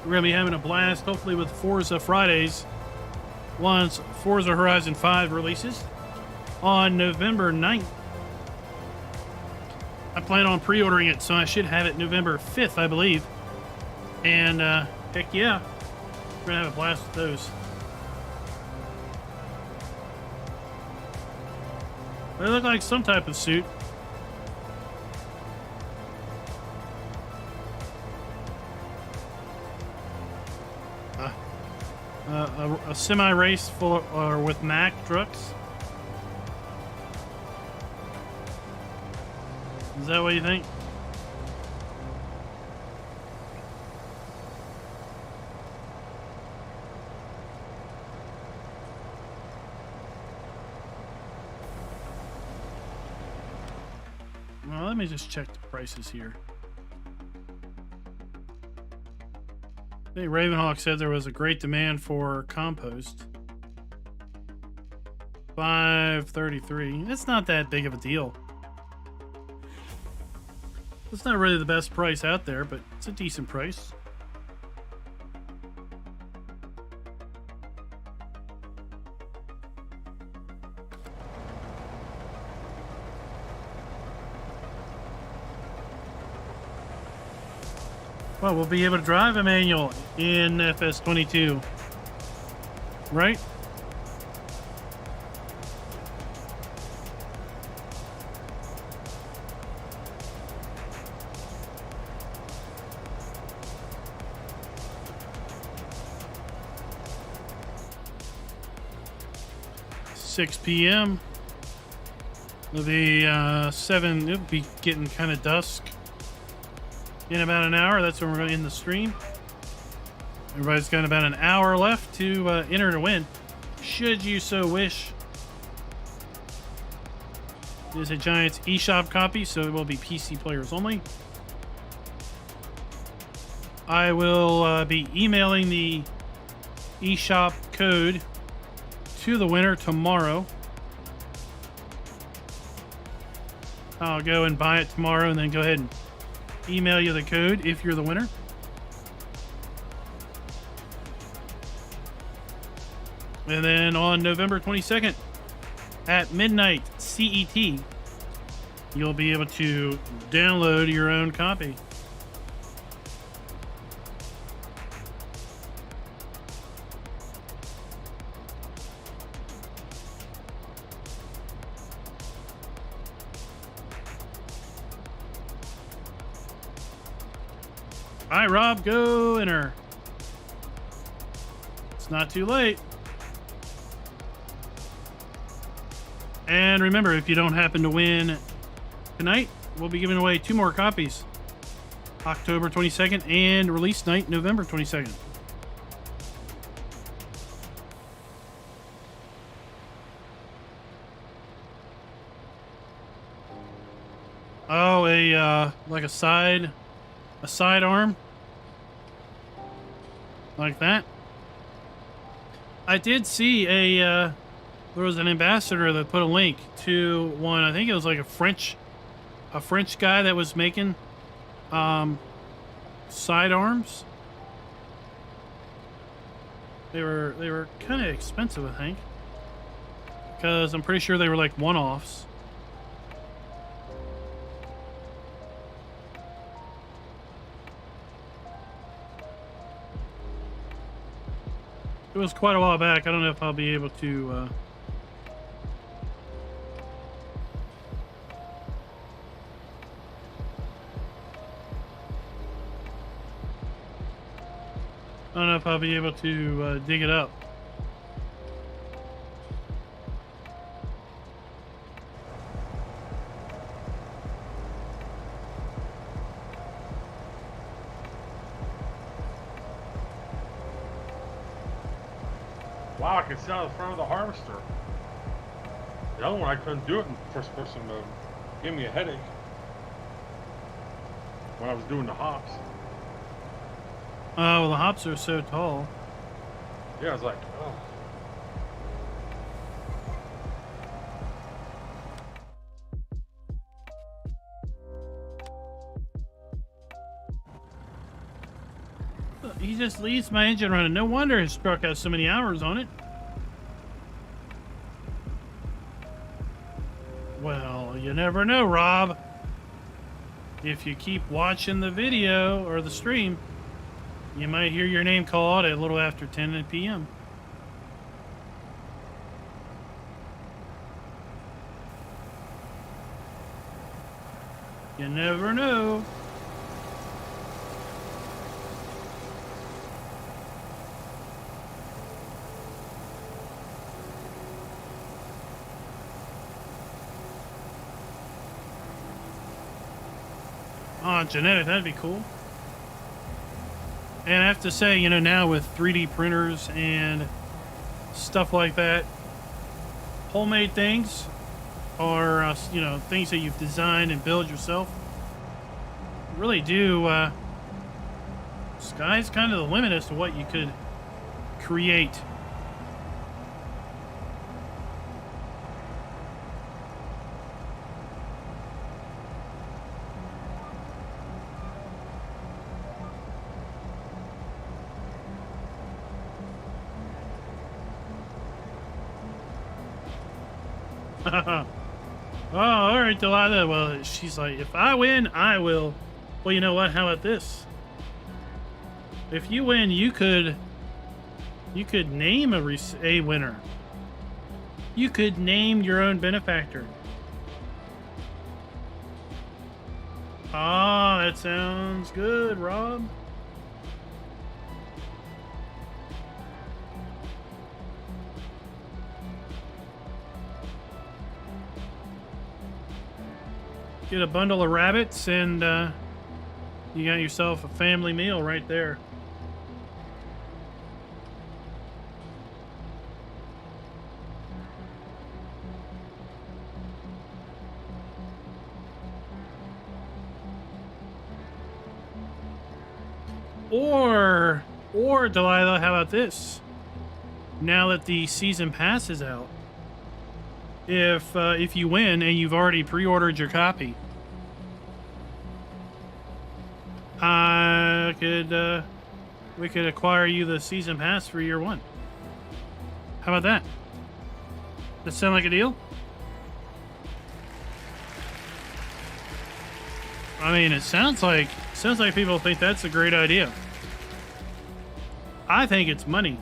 We're going to be having a blast, hopefully, with Forza Fridays once Forza Horizon 5 releases on November 9th. I plan on pre-ordering it, so I should have it November 5th, I believe. And, heck yeah, we're going to have a blast with those. They look like some type of suit. A semi-race full of, or with Mack trucks. Is that what you think? Well, let me just check the prices here. I think Ravenhawk said there was a great demand for compost. $5.33. It's not that big of a deal. It's not really the best price out there, but it's a decent price. Well, we'll be able to drive a manual in FS22, right? $6 p.m. It'll be 7. It'll be getting kind of dusk. In about an hour, that's when we're going to end the stream. Everybody's got about an hour left to enter to win, should you so wish. It is a Giants eShop copy, so it will be PC players only. I will be emailing the eShop code to the winner tomorrow. I'll go and buy it tomorrow and then go ahead and email you the code if you're the winner. And then on November 22nd at midnight CET, you'll be able to download your own copy. All right, Rob, go enter. It's not too late. And remember, if you don't happen to win tonight, we'll be giving away 2 more copies. October 22nd and release night, November 22nd. Oh, like a sidearm like that. I did see there was an ambassador that put a link to one. I think it was like a French guy that was making sidearms. They were kind of expensive, I think, because I'm pretty sure they were like one-offs. It was quite a while back. I don't know if I'll be able to dig it up. Wow, I can sit out in front of the harvester. The other one, I couldn't do it in first person mode. It gave me a headache when I was doing the hops. Oh, well, the hops are so tall. Yeah, I was like, oh. He just leaves my engine running. No wonder his truck has so many hours on it. Well, you never know, Rob. If you keep watching the video or the stream, you might hear your name called at a little after 10 p.m. You never know. Oh, genetic, that'd be cool. And I have to say, you know, now with 3D printers and stuff like that, homemade things are, you know, things that you've designed and build yourself, really do, sky's kind of the limit as to what you could create. Oh, all right, Delilah. Well, she's like, if I win, I will. Well, you know what? How about this? If you win, you could name a winner. You could name your own benefactor. Ah, that sounds good, Rob. Get a bundle of rabbits and you got yourself a family meal right there. Or Delilah, how about this? Now that the season pass is out, if you win and you've already pre-ordered your copy, we could acquire you the season pass for year one. How about that? Does that sound like a deal? I mean, it sounds like people think that's a great idea. I think it's money.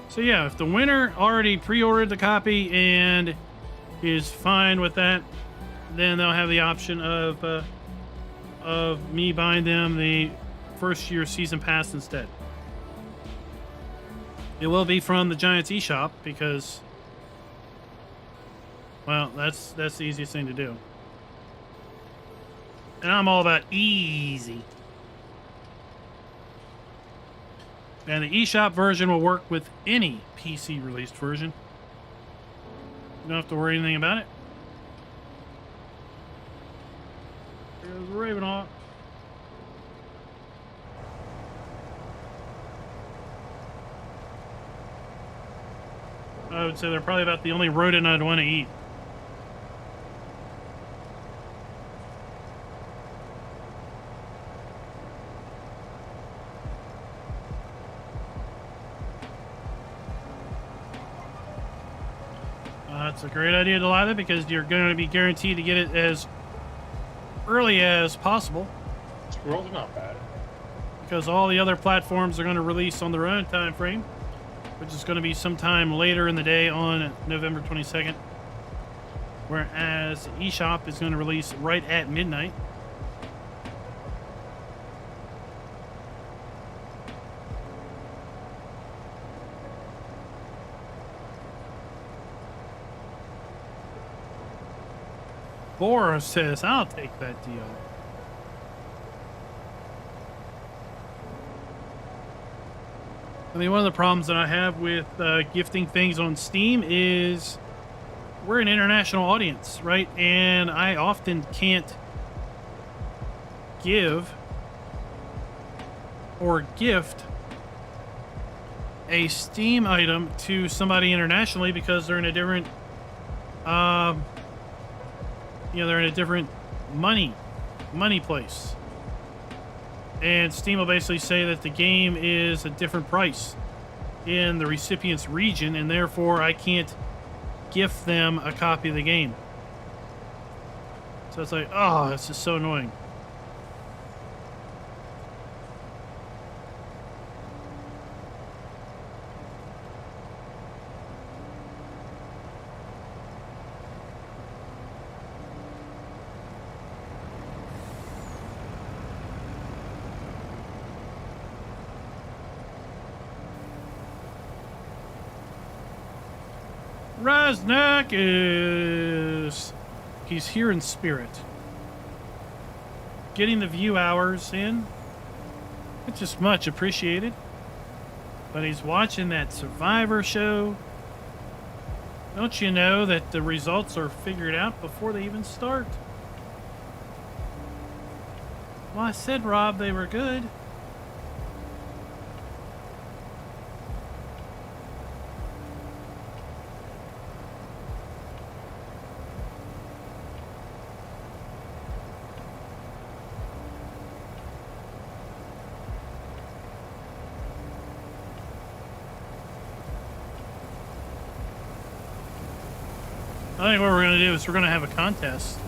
So yeah, if the winner already pre-ordered the copy and is fine with that, then they'll have the option of me buying them the first year season pass instead. It will be from the Giants eShop because, well, that's the easiest thing to do. And I'm all about easy. And the eShop version will work with any PC released version. You don't have to worry anything about it. There's Ravenhawk. I would say they're probably about the only rodent I'd want to eat. That's a great idea, Delilah, because you're going to be guaranteed to get it as early as possible. Squirrels are not bad. Because all the other platforms are going to release on their own time frame, which is going to be sometime later in the day on November 22nd. Whereas eShop is going to release right at midnight. Boris says, I'll take that deal. I mean, one of the problems that I have with gifting things on Steam is we're an international audience, right? And I often can't give or gift a Steam item to somebody internationally because they're in a different, they're in a different money place. And Steam will basically say that the game is a different price in the recipient's region, and therefore I can't gift them a copy of the game. So it's like, oh, it's just so annoying. Raznak he's here in spirit. Getting the view hours in. It's just much appreciated. But he's watching that Survivor show. Don't you know that the results are figured out before they even start? Well, I said, Rob, they were good. I think what we're going to do is we're going to have a contest.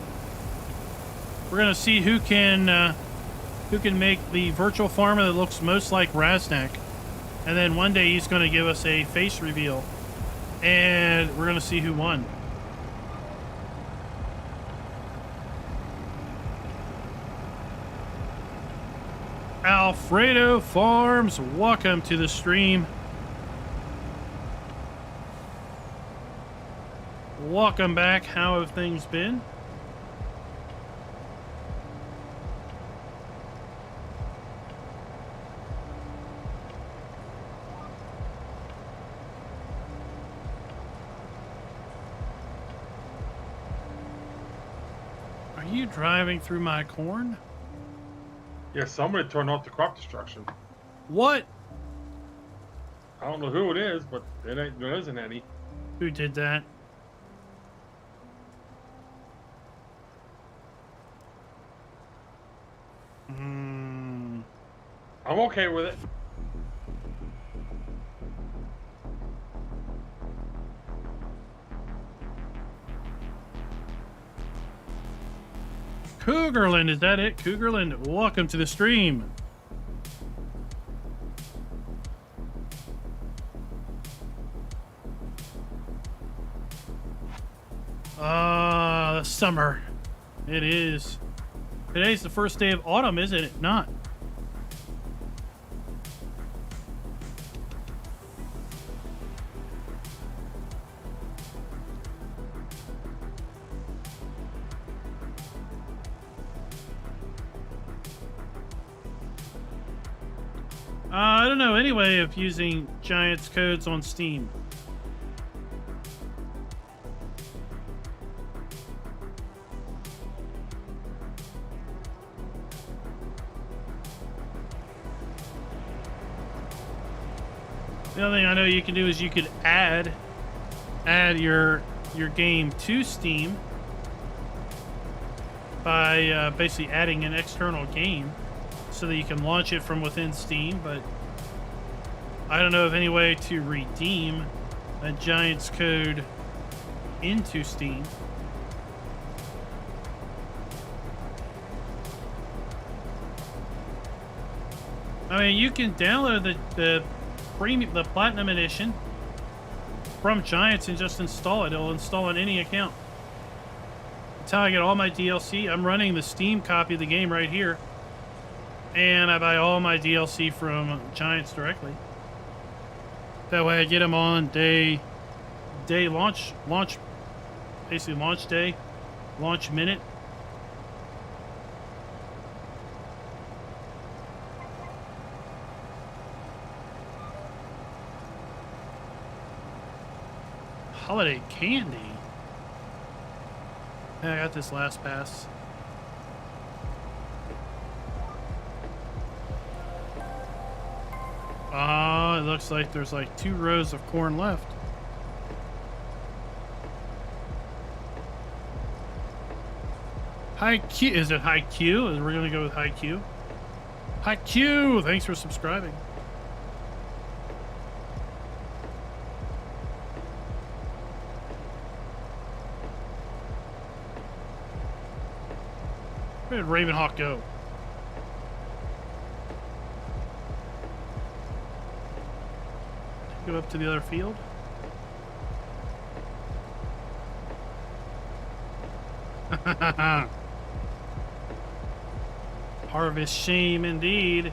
We're going to see who can make the virtual farmer that looks most like Raznak. And then one day he's going to give us a face reveal. And we're going to see who won. Alfredo Farms, welcome to the stream. Welcome back. How have things been? Are you driving through my corn? Yeah, somebody turned off the crop destruction. What? I don't know who it is, but there isn't any. Who did that? I'm okay with it. Cougarland, is that it? Cougarland, welcome to the stream. The summer. It is. Today's the first day of autumn, isn't it? Not. I don't know any way of using Giants codes on Steam. The other thing I know you can do is you could add your game to Steam by basically adding an external game so that you can launch it from within Steam, but I don't know of any way to redeem a Giants code into Steam. I mean, you can download the premium, the Platinum Edition from Giants and just install it. It'll install on any account. That's how I get all my DLC. I'm running the Steam copy of the game right here, and I buy all my DLC from Giants directly. That way I get them on day launch, basically launch day, launch minute. Holiday candy. Yeah, I got this last pass. Ah, it looks like there's like 2 rows of corn left. High Q, is it High Q? We're gonna go with High Q. High Q, thanks for subscribing. Where did Ravenhawk go? Go up to the other field. Harvest shame indeed.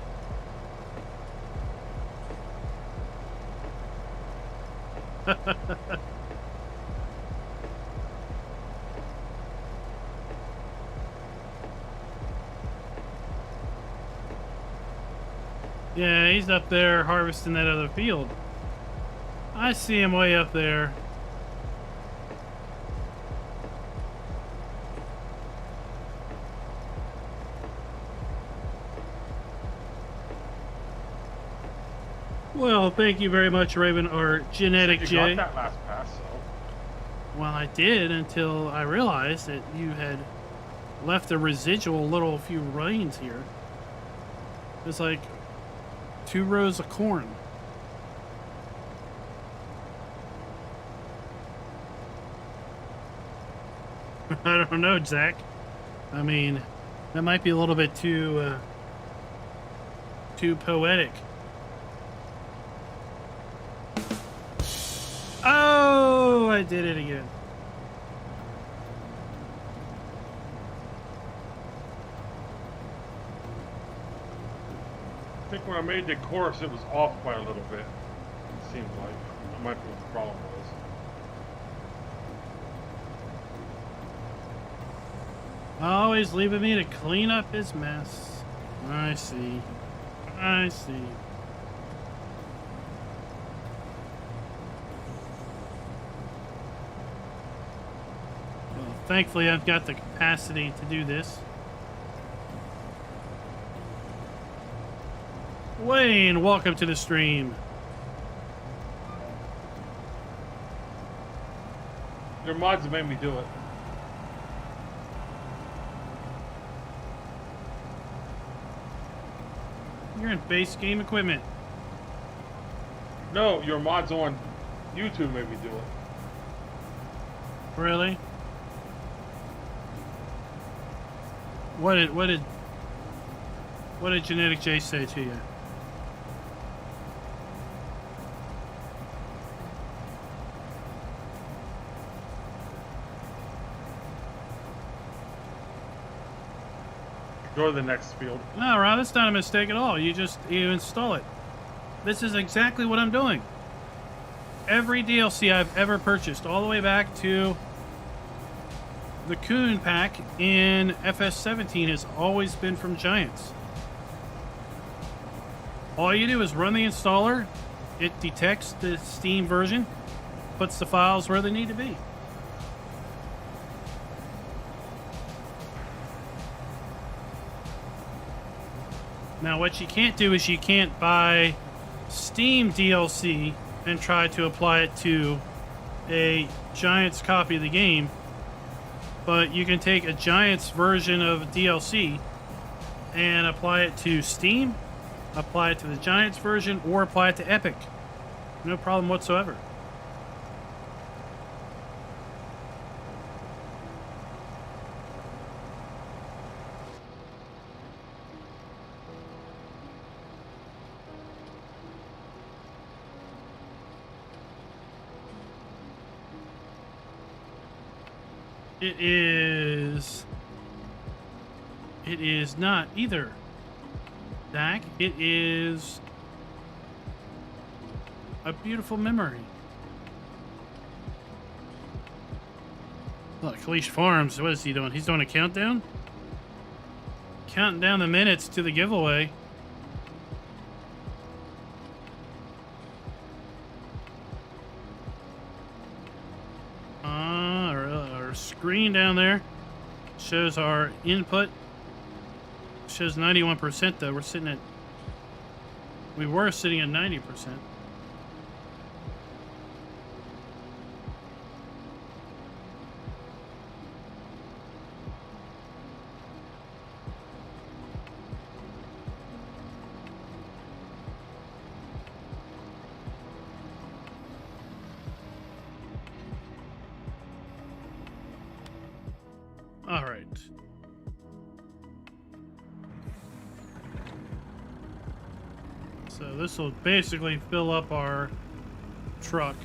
Yeah, he's up there harvesting that other field. I see him way up there. Well, thank you very much, Raven, or Genetic You J. got that last pass, so. Well, I did until I realized that you had left a residual little few rains here. It's like 2 rows of corn. I don't know, Zach. I mean, that might be a little bit too poetic. Oh, I did it again. I think when I made the course, it was off by a little bit. It seems like that might be what the problem was. Always leaving me to clean up his mess. I see. I see. Well, thankfully, I've got the capacity to do this. Wayne, welcome to the stream. Your mods have made me do it. You're in base game equipment. No, your mods on YouTube made me do it. Really? What did Genetic J say to you? Go to the next field. No, Rob, that's not a mistake at all. You install it. This is exactly what I'm doing. Every DLC I've ever purchased, all the way back to the Coon pack in FS17, has always been from Giants. All you do is run the installer, it detects the Steam version, puts the files where they need to be. Now, what you can't do is you can't buy Steam DLC and try to apply it to a Giants copy of the game, but you can take a Giants version of DLC and apply it to Steam, apply it to the Giants version, or apply it to Epic. No problem whatsoever. It is not either, Zach. It is a beautiful memory. Look, Kalish Farms, what is he doing? He's doing a countdown? Counting down the minutes to the giveaway. Our screen down there shows our input. Shows 91% though. We're sitting at We were sitting at 90%. All right. So this will basically fill up our truck.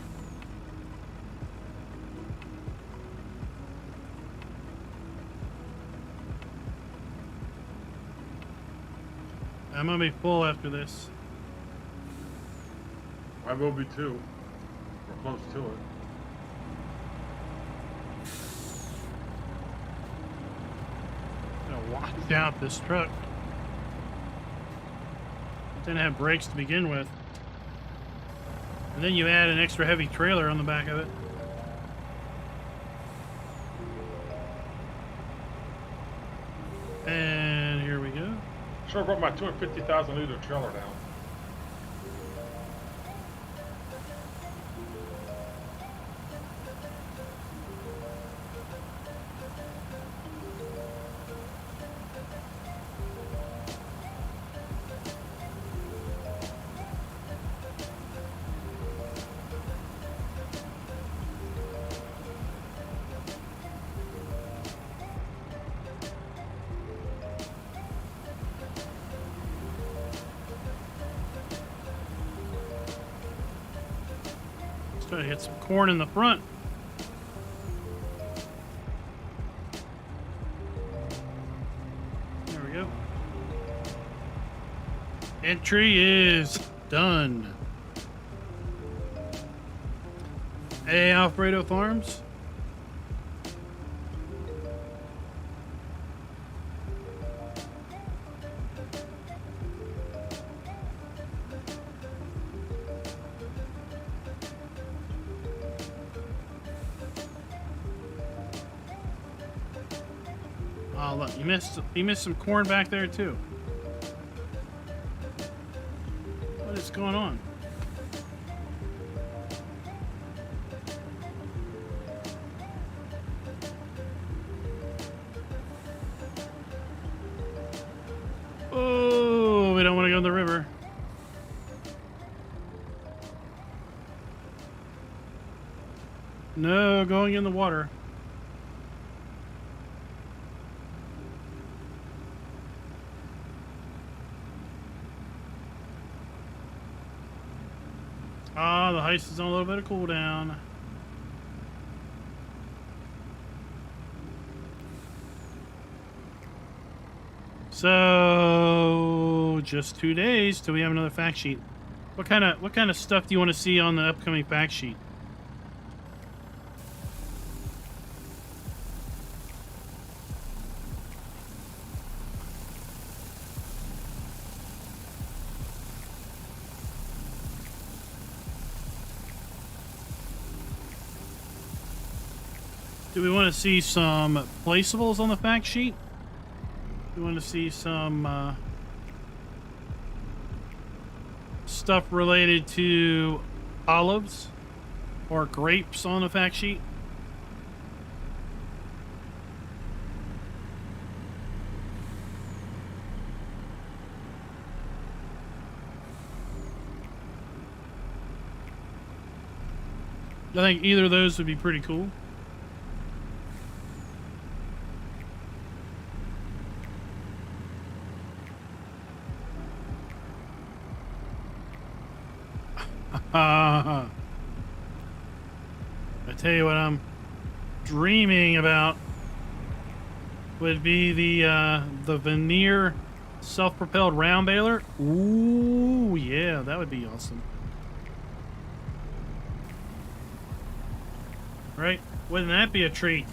I'm gonna be full after this. I will be too. We're close to it. Gonna watch out this truck. Didn't have brakes to begin with. And then you add an extra heavy trailer on the back of it. And here we go. Sure brought my 250,000 liter trailer down. Try to hit some corn in the front. There we go. Entry is done. Hey, Alfredo Farms. Oh, look, you missed some corn back there too. What is going on? Oh, we don't want to go in the river. No, going in the water. Ah, the heist is on a little bit of cooldown. So, just 2 days till we have another fact sheet. What kind of stuff do you want to see on the upcoming fact sheet? Do we want to see some placeables on the fact sheet? Do we want to see some stuff related to olives or grapes on the fact sheet? I think either of those would be pretty cool. I tell you what I'm dreaming about would be the veneer self-propelled round baler. Ooh, yeah, that would be awesome. Right? Wouldn't that be a treat?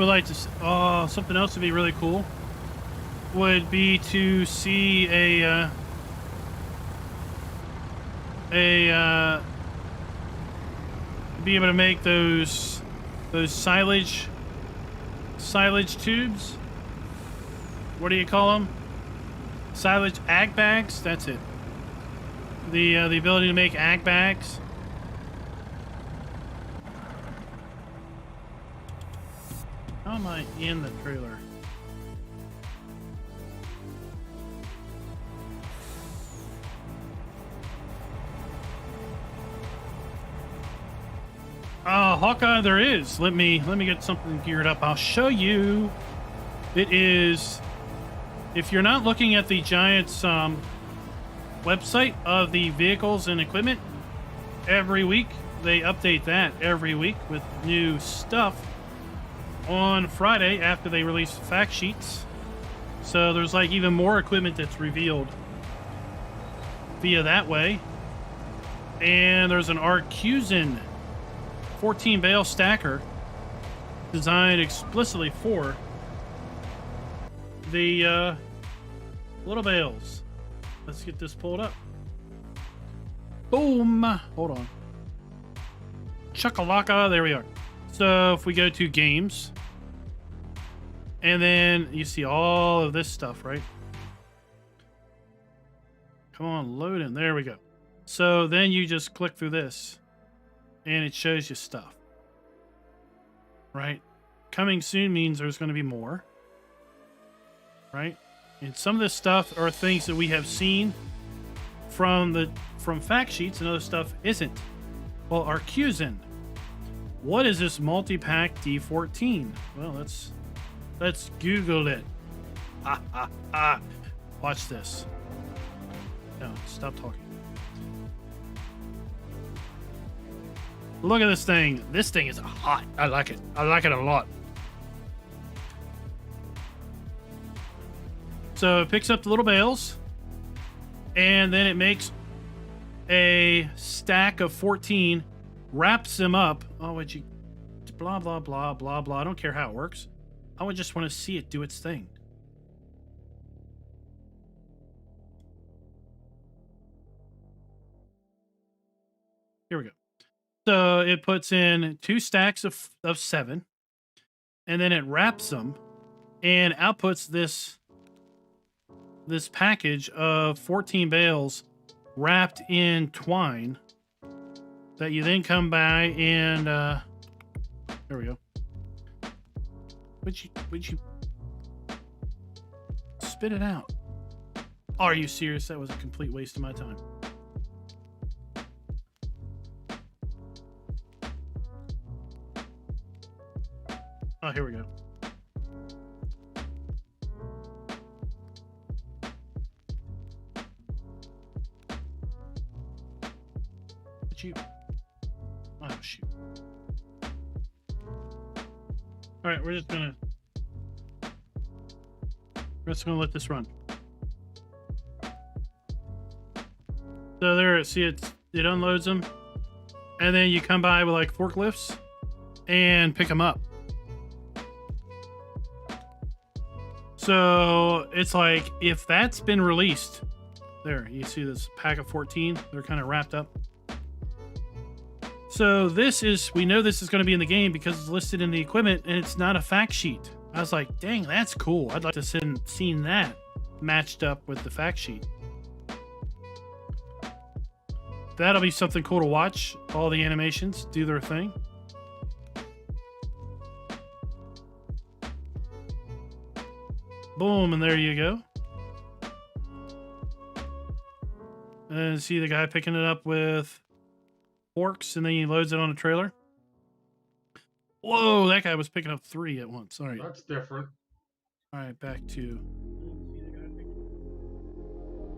would like to. Something else would be really cool. Would be to see be able to make those silage tubes. What do you call them? Silage ag bags. That's it. The ability to make ag bags. How am I in the trailer? Hawkeye, there is. Let me get something geared up. I'll show you. It is. If you're not looking at the Giants website of the vehicles and equipment, every week they update that every week with new stuff. On Friday, after they release fact sheets, so there's like even more equipment that's revealed via that way. And there's an Arcusin 14 bale stacker designed explicitly for the little bales. Let's get this pulled up. Boom. Hold on. Chuckalaka. There we are. So if we go to games, and then you see all of this stuff, right? Come on, load in. There we go. So then you just click through this, and it shows you stuff, right? Coming soon means there's going to be more, right? And some of this stuff are things that we have seen from fact sheets, and other stuff isn't. Well, Arcusin. What is this multi-pack D14? Well, let's Google it. Watch this. No, stop talking. Look at this thing. This thing is hot. I like it. I like it a lot. So it picks up the little bales, and then it makes a stack of 14, wraps them up. Oh, would you blah blah blah blah blah. I don't care how it works. I would just want to see it do its thing. Here we go. So it puts in 2 stacks of 7, and then it wraps them and outputs this package of 14 bales wrapped in twine that you then come by and there we go. Would you spit it out? Are you serious? That was a complete waste of my time. Oh, here we go. You. Oh, shoot. All right, we're just gonna let this run. So there, see it unloads them, and then you come by with like forklifts and pick them up. So it's like if that's been released, there you see this pack of 14. They're kind of wrapped up. So we know this is going to be in the game because it's listed in the equipment and it's not a fact sheet. I was like, dang, that's cool. I'd like to have seen that matched up with the fact sheet. That'll be something cool to watch. All the animations do their thing. Boom, and there you go. And see the guy picking it up with forks, and then he loads it on a trailer. Whoa, that guy was picking up 3 at once. All right. That's different. All right, back to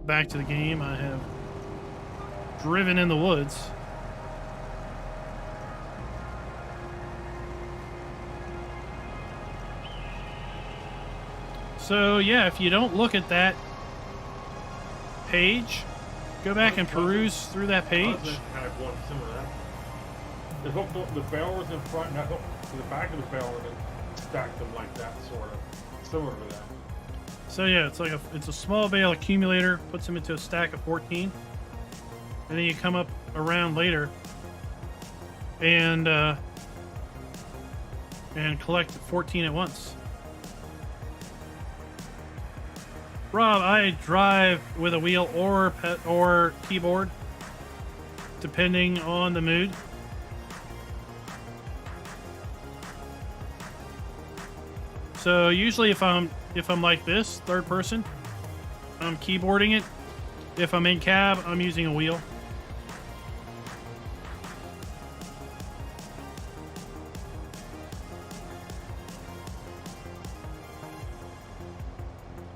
the game. I have driven in the woods. So yeah, if you don't look at that page, go back and peruse through that page. Kind of going similar to that. The bale was in front, and I hooked to the back of the bale, and then stack them like that, sort of similar to that. So yeah, it's a small bale accumulator, puts them into a stack of 14, and then you come up around later and collect 14 at once. Rob, I drive with a wheel or keyboard, depending on the mood. So usually if I'm like this, third person, I'm keyboarding it. If I'm in cab, I'm using a wheel.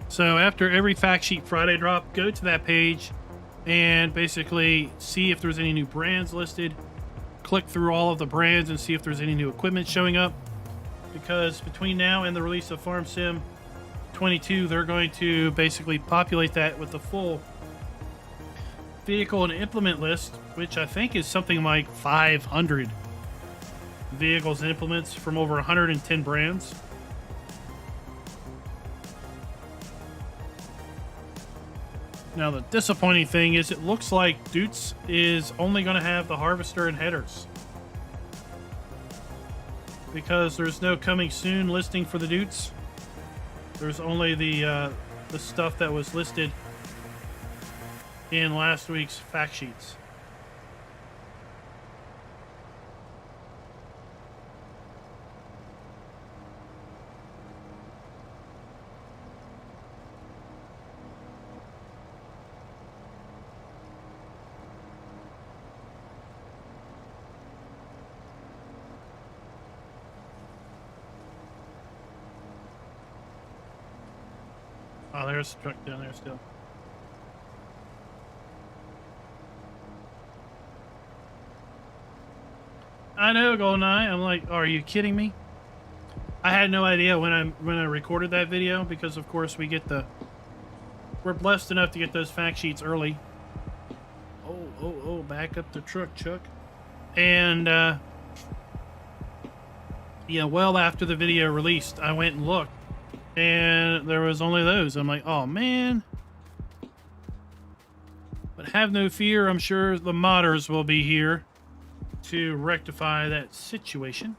So after every Fact Sheet Friday drop, go to that page and basically see if there's any new brands listed. Click through all of the brands and see if there's any new equipment showing up. Because between now and the release of Farm Sim 22, they're going to basically populate that with the full vehicle and implement list, which I think is something like 500 vehicles and implements from over 110 brands. Now, the disappointing thing is it looks like Dutes is only going to have the harvester and headers, because there's no coming soon listing for the Dutes. There's only the stuff that was listed in last week's fact sheets. Oh, there's a truck down there still. I know, GoldenEye. I'm like, are you kidding me? I had no idea when I recorded that video, because of course we're blessed enough to get those fact sheets early. Oh, back up the truck, Chuck. And yeah, well after the video released, I went and looked, and there was only those. I'm like, oh man. But have no fear, I'm sure the modders will be here to rectify that situation.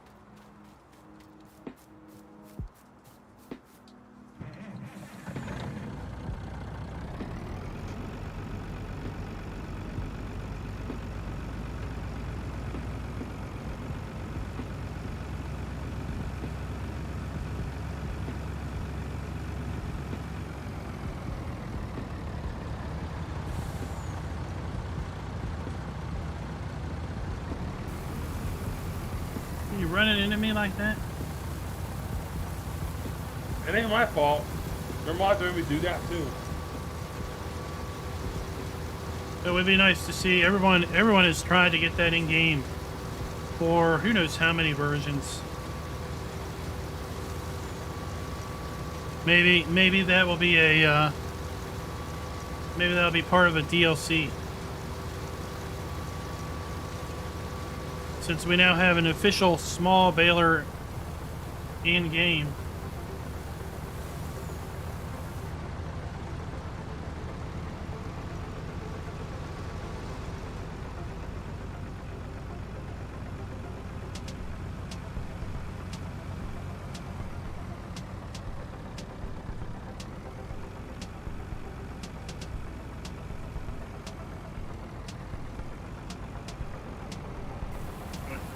You running into me like that? It ain't my fault. Their mods made me do that too. It would be nice to see everyone has tried to get that in game for who knows how many versions. Maybe that will be a maybe that'll be part of a DLC. Since we now have an official small baler in game.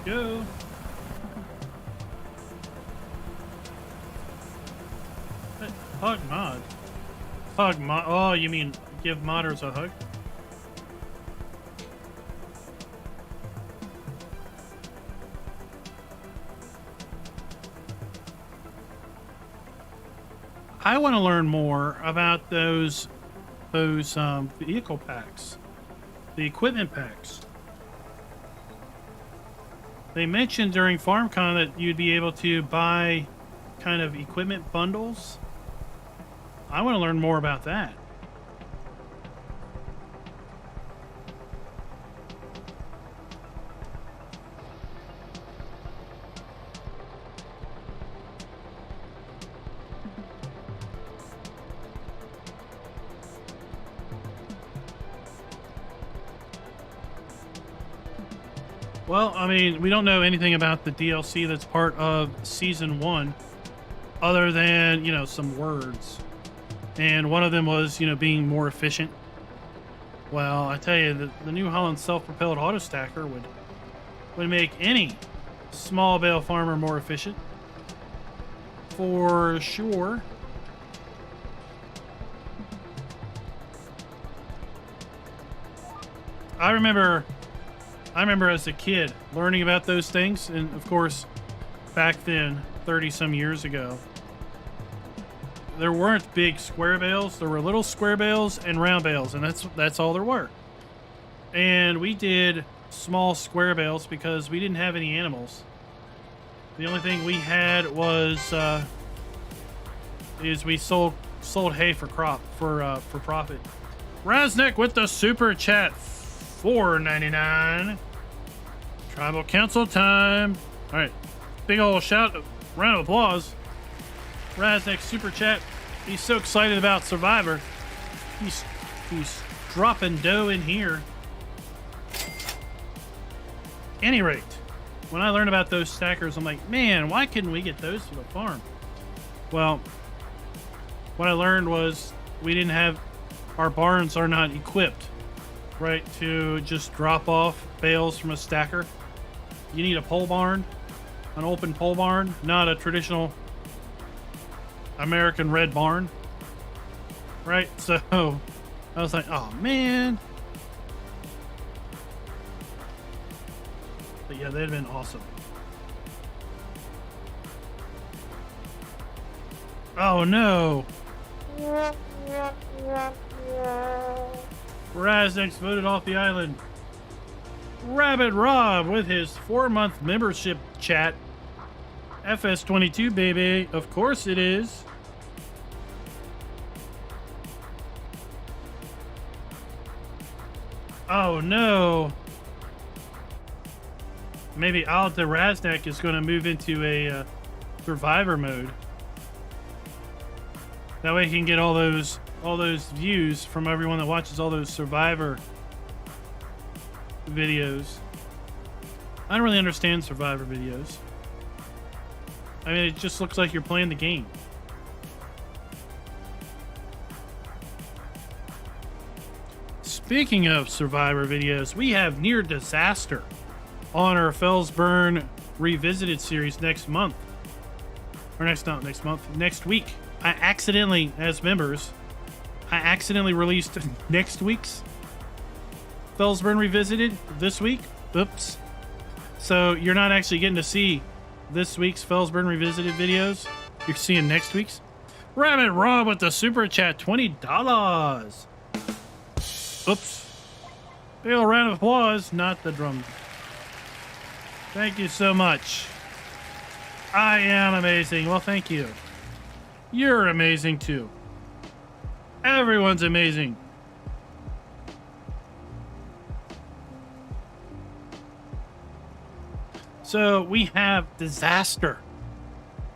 Go. Hug mod. Hug mod. Oh, you mean give modders a hug? I want to learn more about those vehicle packs, the equipment packs. They mentioned during FarmCon that you'd be able to buy kind of equipment bundles. I want to learn more about that. Well, I mean, we don't know anything about the DLC that's part of Season 1 other than, you know, some words. And one of them was, you know, being more efficient. Well, I tell you, the New Holland self-propelled auto stacker would make any small bale farmer more efficient. For sure. I remember as a kid learning about those things, and of course, back then, 30 some years ago, there weren't big square bales. There were little square bales and round bales, and that's all there were. And we did small square bales because we didn't have any animals. The only thing we had was is we sold hay for profit. Raznek with the super chat, $4.99. Tribal Council time. All right, big old round of applause. Raznek super chat. He's so excited about Survivor. He's dropping dough in here. Any rate, when I learned about those stackers, I'm like, man, why couldn't we get those for the farm? Well, what I learned was our barns are not equipped, right, to just drop off bales from a stacker. You need a pole barn, an open pole barn, not a traditional American red barn, right? So I was like, oh man. But yeah, that'd have been awesome. Oh no. Raznex voted off the island. Rabbit Rob with his 4-month membership chat. FS22, baby. Of course it is. Oh no. Maybe Alta Raznek is going to move into a survivor mode. That way he can get all those views from everyone that watches all those survivor videos. I don't really understand survivor videos. I mean, it just looks like you're playing the game. Speaking of survivor videos, we have Near Disaster on our Fellsburn Revisited series next month. Or not next month, next week. I accidentally released next week's Fellsburn Revisited this week. Oops. So you're not actually getting to see this week's Fellsburn Revisited videos. You're seeing next week's. Rabbit Rob with the super chat, $20. Oops. Big ol' round of applause, not the drum. Thank you so much. I am amazing. Well, thank you. You're amazing too. Everyone's amazing. So we have disaster.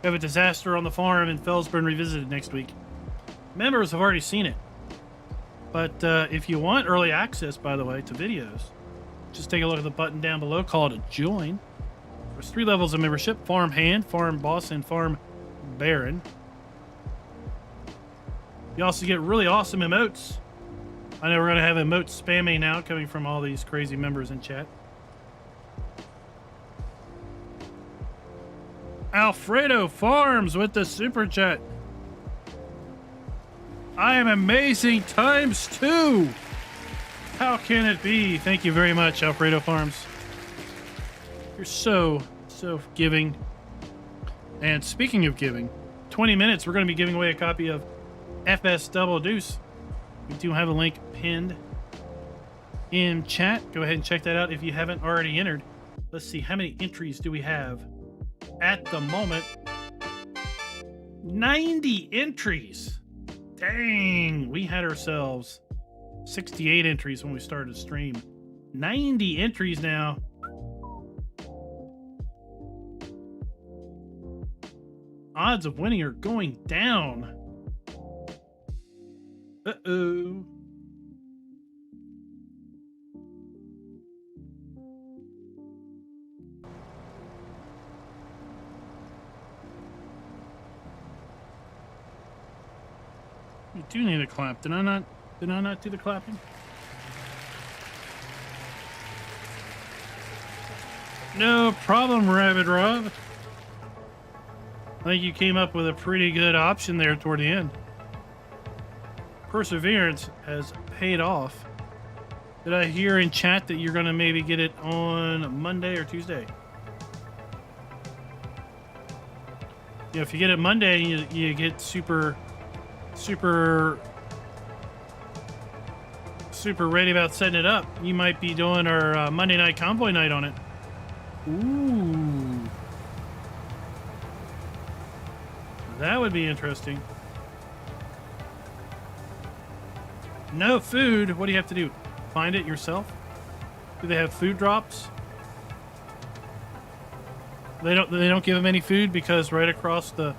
We have a disaster on the farm in Fellsburn Revisited next week. Members have already seen it. But if you want early access, by the way, to videos, just take a look at the button down below called a join. There's 3 levels of membership: Farm Hand, Farm Boss, and Farm Baron. You also get really awesome emotes. I know we're going to have emotes spamming now coming from all these crazy members in chat. Alfredo Farms with the super chat. I am amazing ×2. How can it be? Thank you very much, Alfredo Farms. You're so giving. And speaking of giving, 20 minutes, we're going to be giving away a copy of FS Double Deuce. We do have a link pinned in chat. Go ahead and check that out if you haven't already entered. Let's see, how many entries do we have at the moment? 90 entries. Dang, we had ourselves 68 entries when we started the stream. 90 entries now. Odds of winning are going down. Uh-oh. do need to clap. Did I not do the clapping? No problem, Rabbit Rob. I think you came up with a pretty good option there toward the end. Perseverance has paid off. Did I hear in chat that you're going to maybe get it on Monday or Tuesday? Yeah, if you get it Monday, you get super ready about setting it up. You might be doing our Monday night convoy night on it. Ooh. That would be interesting. No food. What do you have to do? Find it yourself? Do they have food drops? They don't give them any food because right across the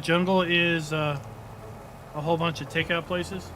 jungle is a whole bunch of takeout places.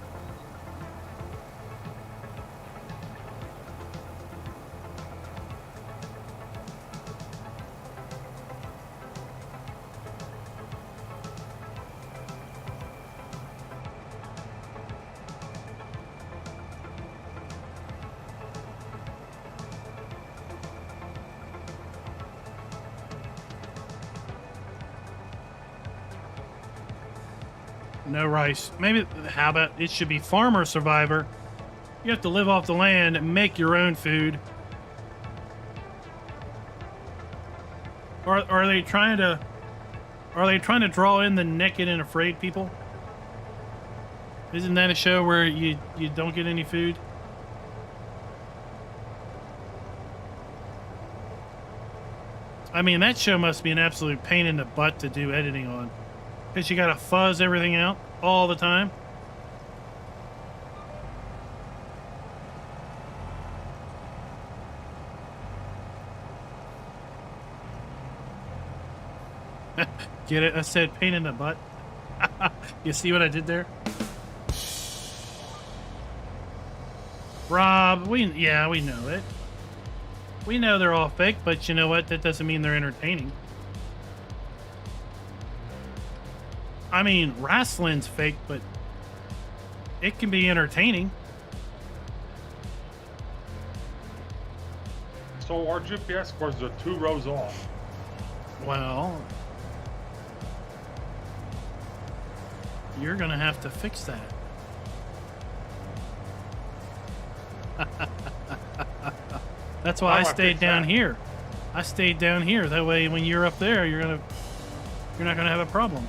No rice. Maybe, how about it should be Farmer Survivor? You have to live off the land and make your own food. Or are they trying to draw in the naked and afraid people? Isn't that a show where you don't get any food? I mean, that show must be an absolute pain in the butt to do editing on. Because you gotta fuzz everything out all the time. Get it? I said pain in the butt. You see what I did there? Rob, we know it. We know they're all fake, but you know what? That doesn't mean they're entertaining. I mean, wrestling's fake, but it can be entertaining. So our GPS scores are 2 rows off. Well, you're gonna have to fix that. That's why I stayed down here. I stayed down here. That way, when you're up there, you're not gonna have a problem.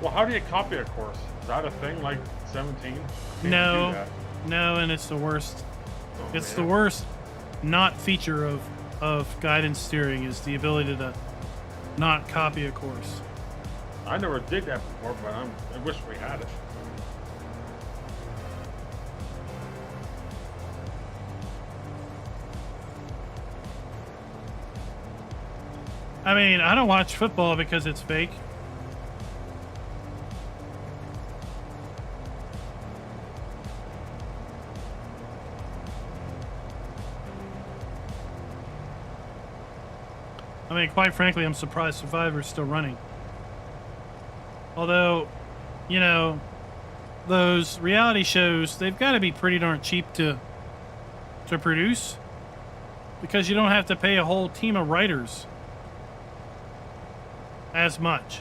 Well, how do you copy a course? Is that a thing like 17? No, and it's the worst. Oh, It's man. the worst not feature of guidance steering is the ability to not copy a course. I never did that before, but I wish we had it. I mean, I don't watch football because it's fake. I mean, quite frankly, I'm surprised Survivor's still running. Although, you know, those reality shows, they've got to be pretty darn cheap to produce. Because you don't have to pay a whole team of writers as much.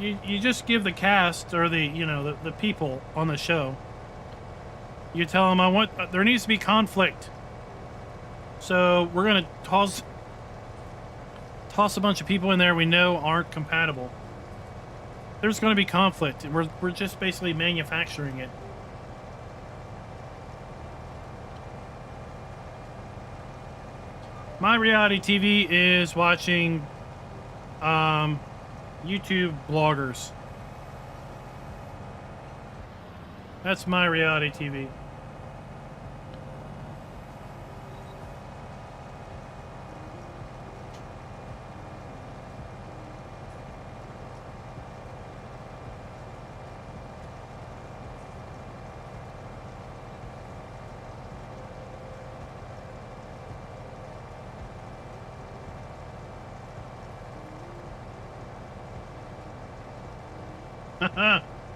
You just give the cast or the people on the show. You tell them there needs to be conflict. So we're gonna toss a bunch of people in there we know aren't compatible. There's gonna be conflict. We're just basically manufacturing it. My reality TV is watching YouTube bloggers. That's my reality TV.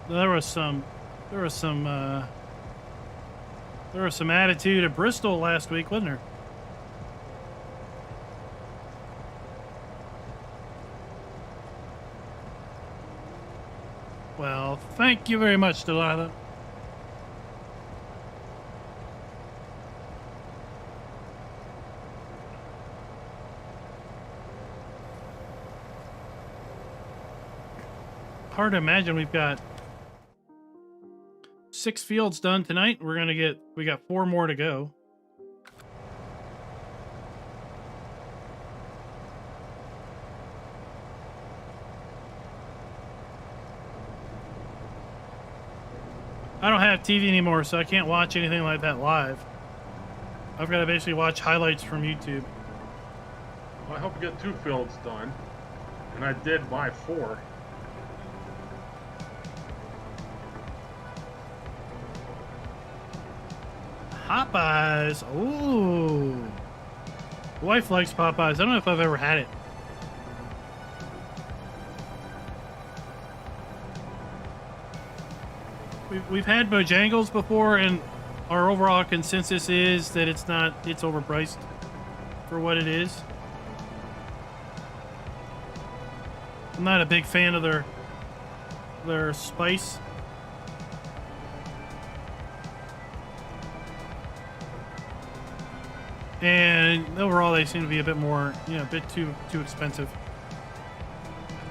There was some attitude at Bristol last week, wasn't there? Well, thank you very much, Delilah. Hard to imagine we've got 6 fields done tonight. We got 4 more to go. I don't have TV anymore, so I can't watch anything like that live. I've got to basically watch highlights from YouTube. Well, I hope you get 2 fields done. And I did my 4. Popeyes. Ooh. Wife likes Popeyes. I don't know if I've ever had it. We've had Bojangles before, and our overall consensus is that it's overpriced for what it is. I'm not a big fan of their spice. And overall, they seem to be a bit more, a bit too expensive.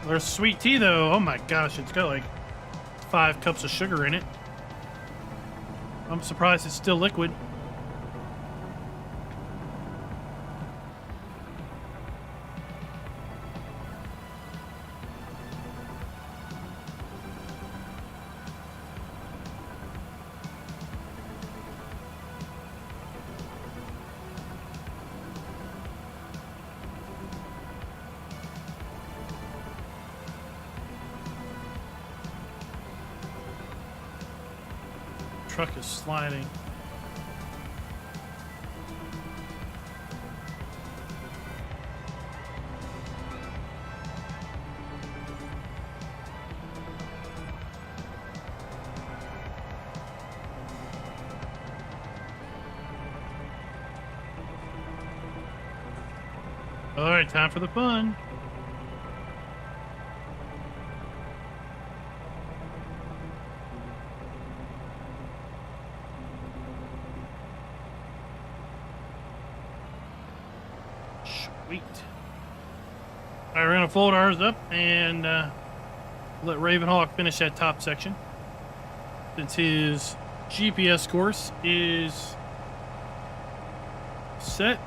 Their sweet tea, though, oh my gosh, it's got like 5 cups of sugar in it. I'm surprised it's still liquid. Truck is sliding. All right, time for the fun. Sweet. All right, we're gonna fold ours up and let Ravenhawk finish that top section, since his GPS course is set.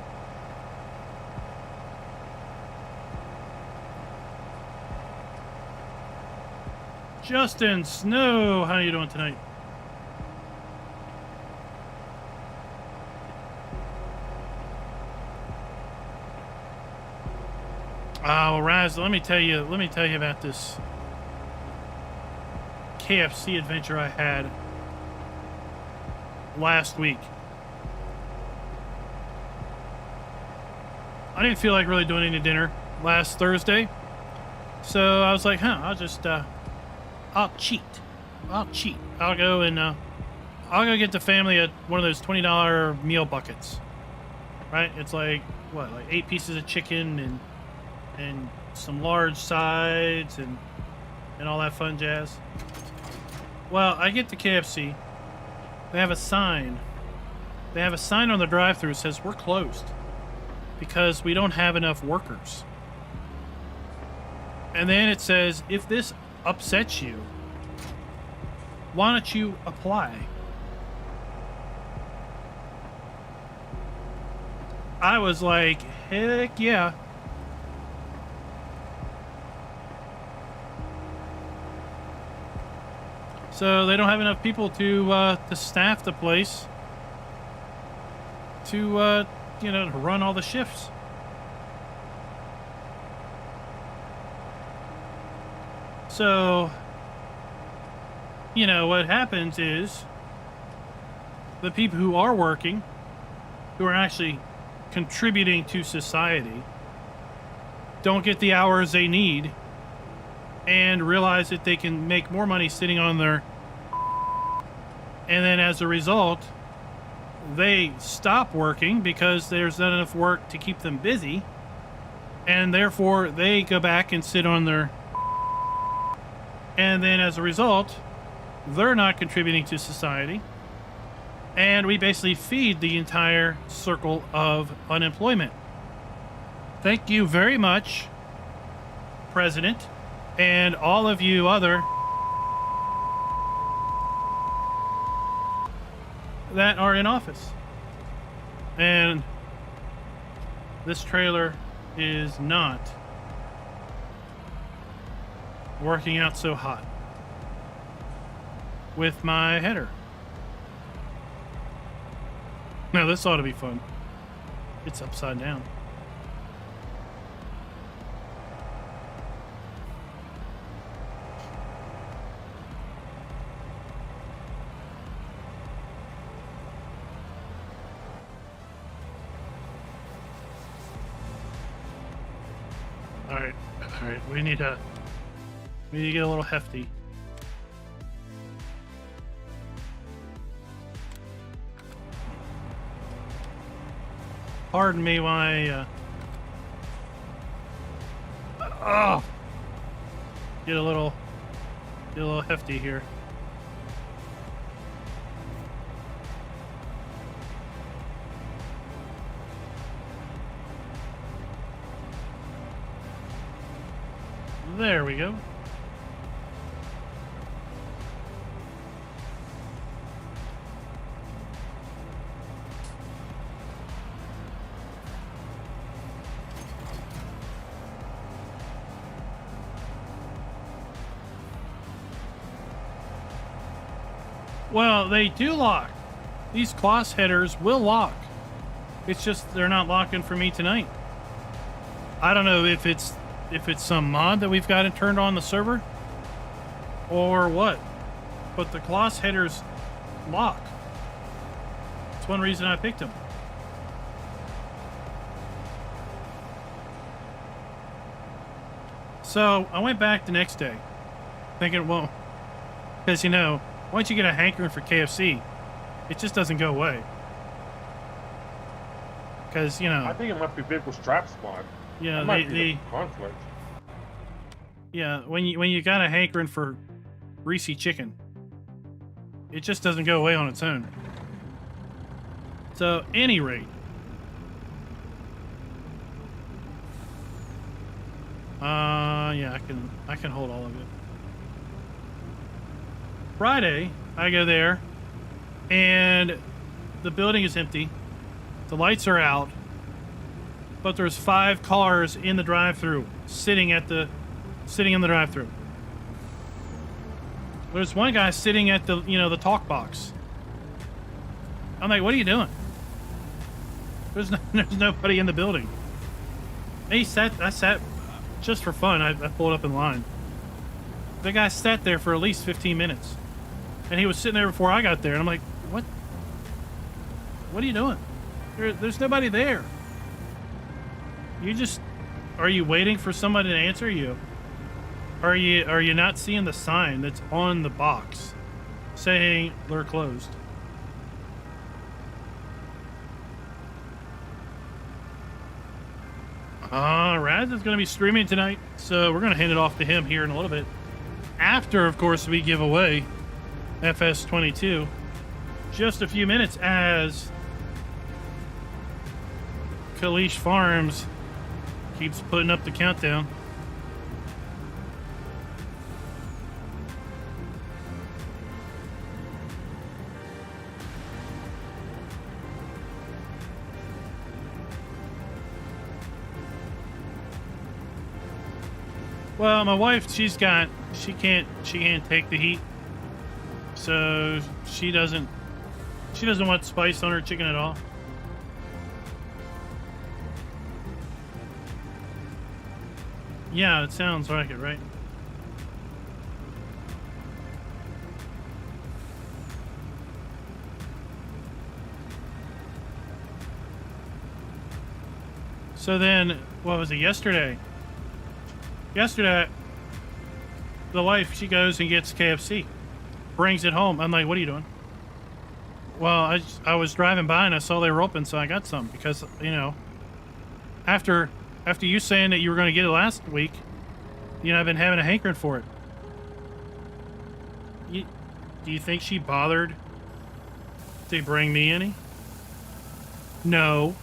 Justin Snow, how are you doing tonight? Oh, Raz, let me tell you about this KFC adventure I had last week. I didn't feel like really doing any dinner last Thursday, so I was like, I'll cheat. I'll go get the family one of those $20 meal buckets. Right? It's like, what, like 8 pieces of chicken and some large sides and all that fun jazz. Well, I get to KFC. They have a sign. They have a sign on the drive-thru that says we're closed because we don't have enough workers. And then it says, if this upsets you, why don't you apply? I was like, heck yeah. So they don't have enough people to staff the place to to run all the shifts. So, what happens is the people who are working, who are actually contributing to society, don't get the hours they need and realize that they can make more money sitting on their, and then as a result, they stop working because there's not enough work to keep them busy, and therefore they go back and sit on their, and then as a result, they're not contributing to society, and we basically feed the entire circle of unemployment. Thank you very much, President, and all of you other that are in office. And this trailer is not working out so hot with my header. Now this ought to be fun. It's upside down. All right, we need to get a little hefty. Pardon me while I get a little hefty here. There we go. Well, they do lock. These cross headers will lock. It's just they're not locking for me tonight. I don't know if it's some mod that we've got it turned on the server or what, but the cross headers lock. That's one reason I picked them. So I went back the next day thinking, well, because, you know, once you get a hankering for KFC, it just doesn't go away. Because, you know, I think it might be Vehicle Straps mod. Yeah, the conflict. Yeah, when you got a hankering for greasy chicken, it just doesn't go away on its own. So, any rate, yeah, I can hold all of it. Friday, I go there, and the building is empty. The lights are out, but there's 5 cars in the drive-thru, sitting in the drive-thru. There's one guy sitting at the, you know, the talk box. I'm like, what are you doing? There's nobody in the building. And I sat just for fun. I pulled up in line. The guy sat there for at least 15 minutes. And he was sitting there before I got there. And I'm like, what? What are you doing? There's nobody there. Are you waiting for somebody to answer you? Are you not seeing the sign that's on the box saying they're closed? Raz is going to be streaming tonight, so we're going to hand it off to him here in a little bit. After, of course, we give away FS22. Just a few minutes as Kalish Farms keeps putting up the countdown. Well, my wife, she can't take the heat, so she doesn't want spice on her chicken at all. Yeah, it sounds like it, right? So then, what was it, yesterday? Yesterday, the wife, she goes and gets KFC, brings it home. I'm like, what are you doing? Well, I was driving by and I saw they were open, so I got some because, you know, after you saying that you were going to get it last week, you know, I've been having a hankering for it. Do you think she bothered to bring me any? No.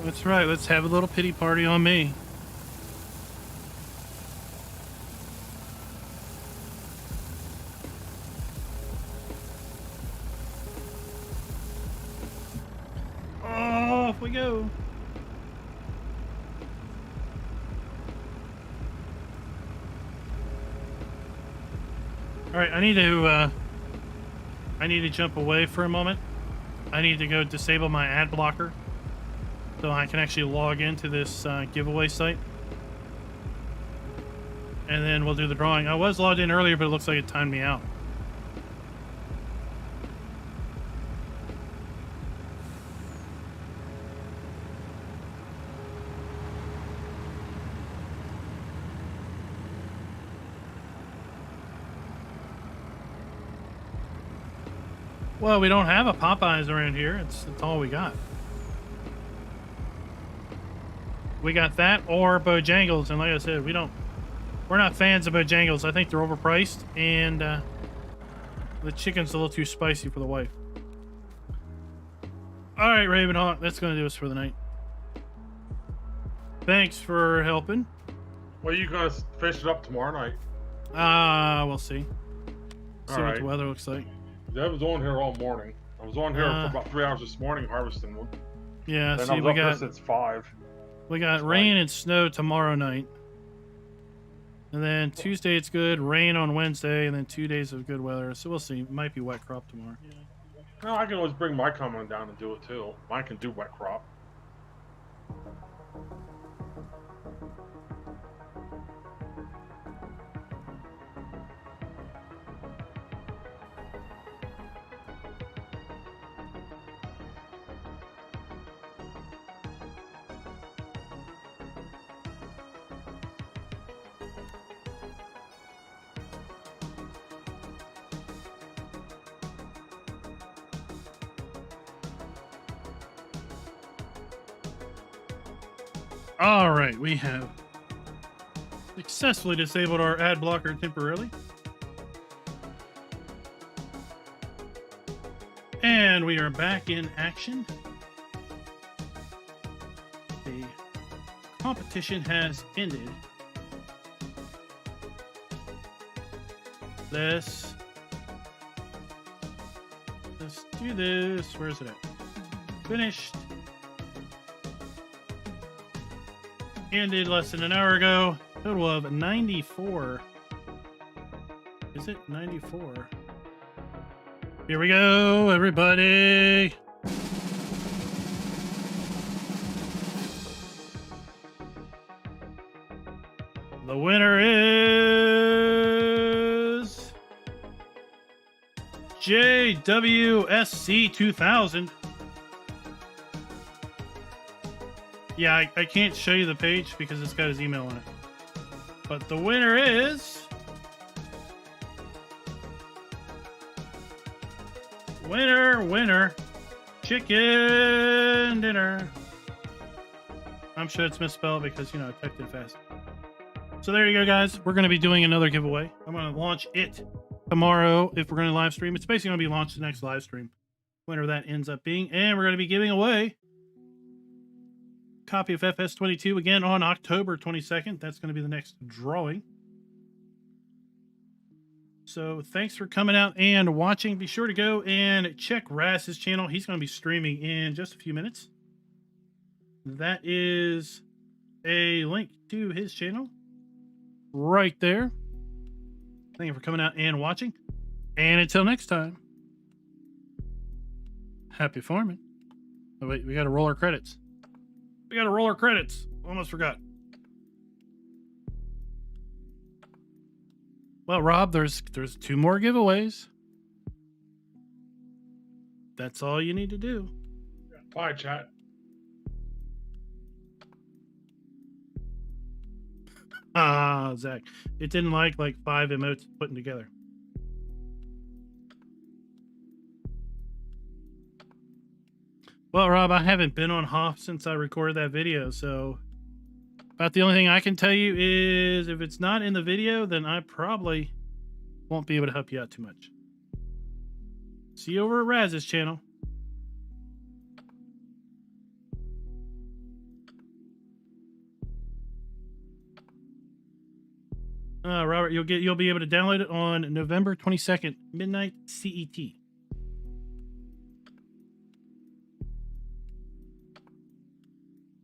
That's right. Let's have a little pity party on me. Off we go. All right, I need to jump away for a moment. I need to go disable my ad blocker so I can actually log into this giveaway site. And then we'll do the drawing. I was logged in earlier, but it looks like it timed me out. Well, we don't have a Popeyes around here. It's all we got. We got that or Bojangles, and like I said, we're not fans of Bojangles. I think they're overpriced, and the chicken's a little too spicy for the wife. All right, Ravenhawk, that's gonna do us for the night. Thanks for helping. Well, you gonna fish it up tomorrow night? We'll see. See what the weather looks like. I was on here all morning. I was on here for about 3 hours this morning harvesting wood. Yeah, then see, we got since 5. We got rain and snow tomorrow night. And then Tuesday it's good, rain on Wednesday, and then 2 days of good weather. So we'll see. It might be wet crop tomorrow. No, I can always bring my combine down and do it too. Mine can do wet crop. All right, we have successfully disabled our ad blocker temporarily. And we are back in action. The competition has ended. Let's do this. Where is it at? Finished. Ended less than an hour ago. Total of 94. Is it 94? Here we go, everybody. The winner is JWSC2000. Yeah, I can't show you the page because it's got his email on it. But the winner is... Winner, chicken dinner. I'm sure it's misspelled because, you know, I typed it fast. So there you go, guys. We're going to be doing another giveaway. I'm going to launch it tomorrow if we're going to live stream. It's basically going to be launched the next live stream, whenever that ends up being. And we're going to be giving away copy of FS22 again on October 22nd. That's going to be the next drawing. So thanks for coming out and watching. Be sure to go and check Raz's channel. He's going to be streaming in just a few minutes. That is a link to his channel right there. Thank you for coming out and watching. And until next time, happy farming. Oh wait, we got to roll our credits. We got to roll our credits. Almost forgot. Well, Rob, there's 2 more giveaways. That's all you need to do. Bye, chat. Ah, Zach. It didn't like 5 emotes putting together. Well, Rob, I haven't been on Hoff since I recorded that video, so about the only thing I can tell you is if it's not in the video, then I probably won't be able to help you out too much. See you over at Raz's channel. Robert, you'll be able to download it on November 22nd, midnight CET.